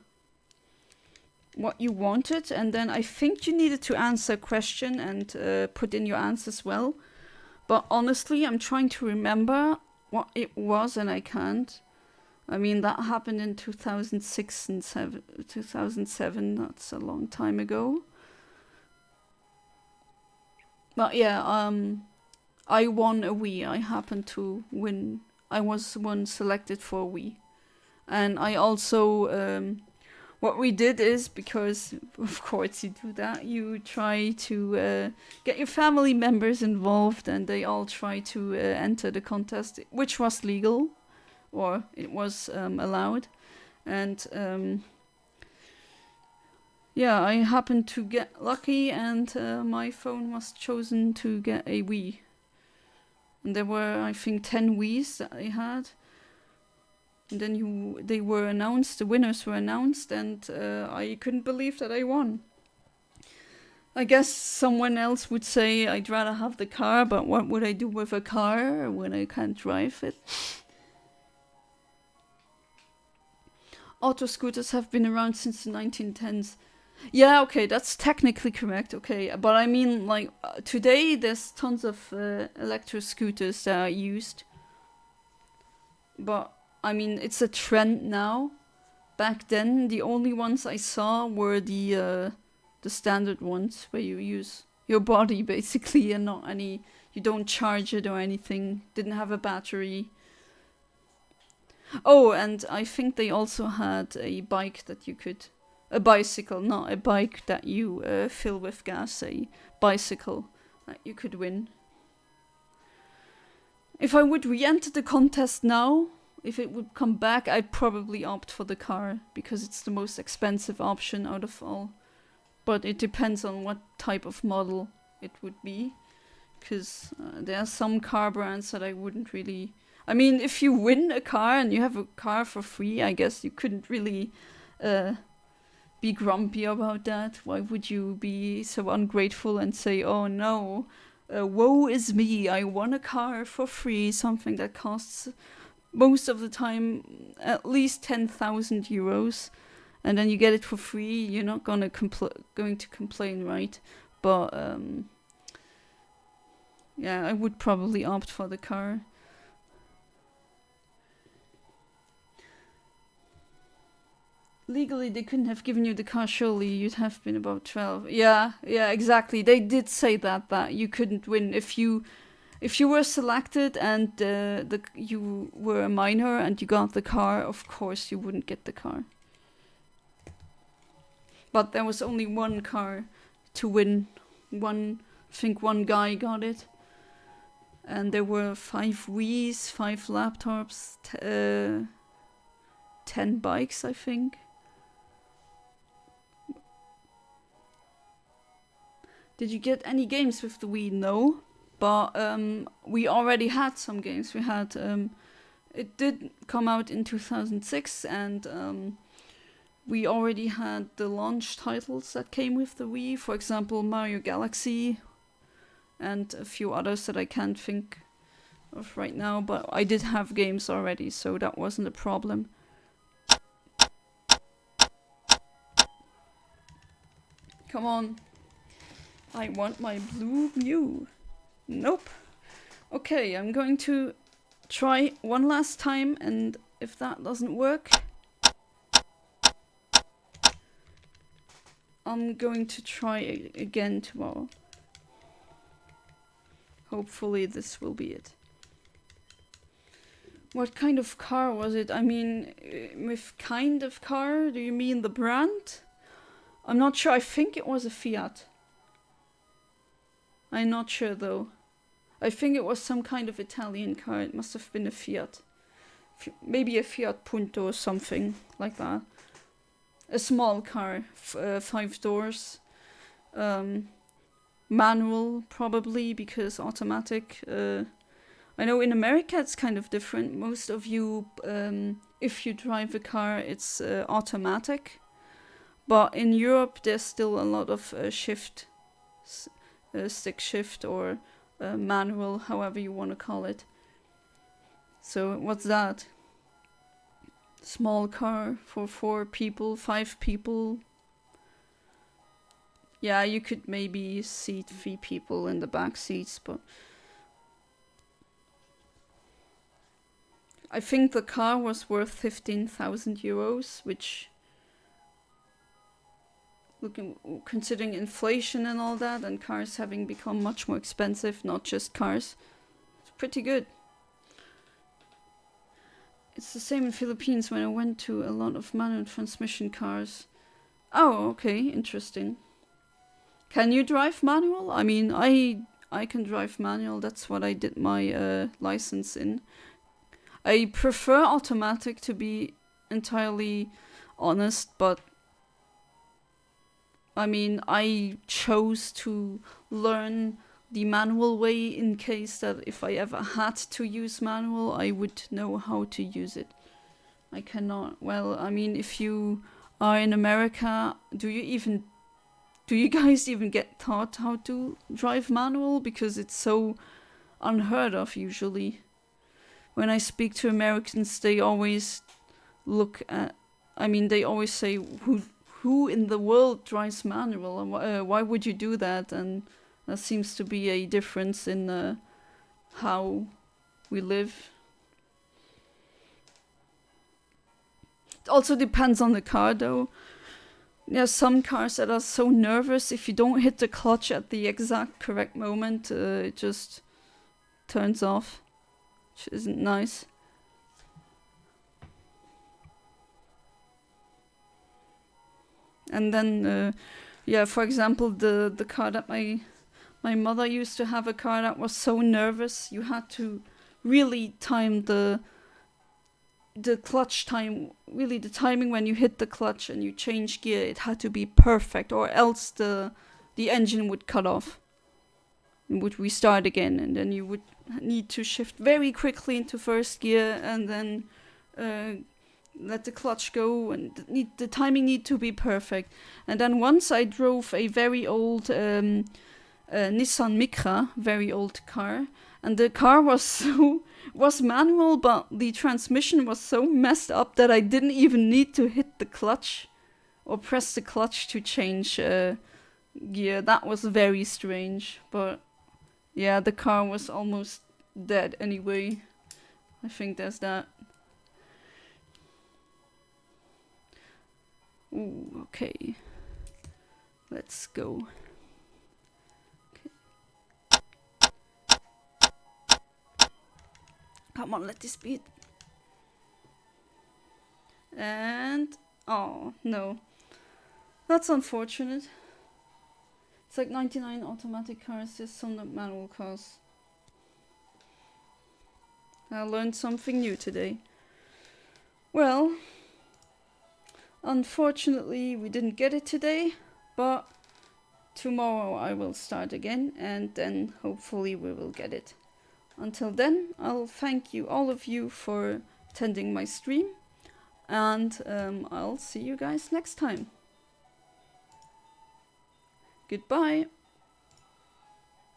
what you wanted, and then I think you needed to answer a question and put in your answer as well. But honestly, I'm trying to remember what it was, and I can't. I mean, that happened in 2006 and 2007. That's a long time ago. But yeah, I won a Wii. I happened to win. I was one selected for a Wii. And I also, what we did is, because of course you do that, you try to get your family members involved, and they all try to enter the contest, which was legal, or it was allowed. And yeah, I happened to get lucky, and my phone was chosen to get a Wii. And there were, I think, 10 Wiis that I had. And then they were announced, the winners were announced, and I couldn't believe that I won. I guess someone else would say I'd rather have the car, but what would I do with a car when I can't drive it? Auto scooters have been around since the 1910s. Yeah, okay, that's technically correct, okay. But I mean, like, today there's tons of electric scooters that are used. But, I mean, it's a trend now. Back then, the only ones I saw were the standard ones, where you use your body, basically, and not any... You don't charge it or anything. Didn't have a battery. Oh, and I think they also had a bike that you could... A bicycle, not a bike that you fill with gas. A bicycle that you could win. If I would re-enter the contest now, if it would come back, I'd probably opt for the car, because it's the most expensive option out of all. But it depends on what type of model it would be, because there are some car brands that I wouldn't really... I mean, if you win a car and you have a car for free, I guess you couldn't really be grumpy about that. Why would you be so ungrateful and say, oh no, woe is me, I won a car for free, something that costs most of the time at least 10,000 euros, and then you get it for free. You're not going to complain, right? But yeah, I would probably opt for the car. Legally, they couldn't have given you the car, surely. You'd have been about 12. Yeah, exactly. They did say that you couldn't win if you were selected and you were a minor and you got the car. Of course, you wouldn't get the car. But there was only one car to win. I think one guy got it. And there were 5 Wiis, 5 laptops, 10 bikes, I think. Did you get any games with the Wii? No. But we already had some games. We had... it did come out in 2006, and we already had the launch titles that came with the Wii. For example, Mario Galaxy, and a few others that I can't think of right now. But I did have games already, so that wasn't a problem. Come on. I want my blue Mew. Nope. Okay, I'm going to try one last time, and if that doesn't work, I'm going to try again tomorrow. Hopefully this will be it. What kind of car was it? I mean, with kind of car, do you mean the brand? I'm not sure. I think it was a Fiat. I'm not sure though. I think it was some kind of Italian car. It must have been a Fiat. Maybe a Fiat Punto or something like that. A small car, 5 doors. Manual, probably, because automatic. I know in America it's kind of different. Most of you, if you drive a car, it's automatic. But in Europe, there's still a lot of stick shift or manual, however you want to call it. So what's that? Small car for 4 people, 5 people. Yeah, you could maybe seat 3 people in the back seats, but I think the car was worth 15,000 euros, which, considering inflation and all that, and cars having become much more expensive, not just cars, it's pretty good. It's the same in Philippines when I went to a lot of manual transmission cars. Oh, okay, interesting. Can you drive manual? I mean, I can drive manual. That's what I did my license in. I prefer automatic, to be entirely honest, but I mean, I chose to learn the manual way in case that if I ever had to use manual, I would know how to use it. I cannot. Well, I mean, if you are in America, do you guys even get taught how to drive manual? Because it's so unheard of usually. When I speak to Americans, they always look at, I mean, they always say, who in the world drives manual? And why would you do that? And there seems to be a difference in how we live. It also depends on the car, though. There are some cars that are so nervous, if you don't hit the clutch at the exact correct moment, it just turns off, which isn't nice. And then, yeah, for example, the car that my mother used to have, a car that was so nervous, you had to really time the clutch time, really the timing when you hit the clutch and you change gear, it had to be perfect, or else the engine would cut off and would restart again, and then you would need to shift very quickly into first gear and then let the clutch go, and the timing need to be perfect. And then once I drove a very old Nissan Micra, very old car, and the car was manual, but the transmission was so messed up that I didn't even need to hit the clutch or press the clutch to change gear. That was very strange, but yeah, the car was almost dead anyway. I think there's that. Ooh, okay. Let's go. Okay. Come on, let this be it. And oh no, that's unfortunate. It's like 99 automatic cars, just some manual cars. I learned something new today. Well, unfortunately we didn't get it today, but tomorrow I will start again, and then hopefully we will get it. Until then, I'll thank you, all of you, for attending my stream, and I'll see you guys next time. Goodbye.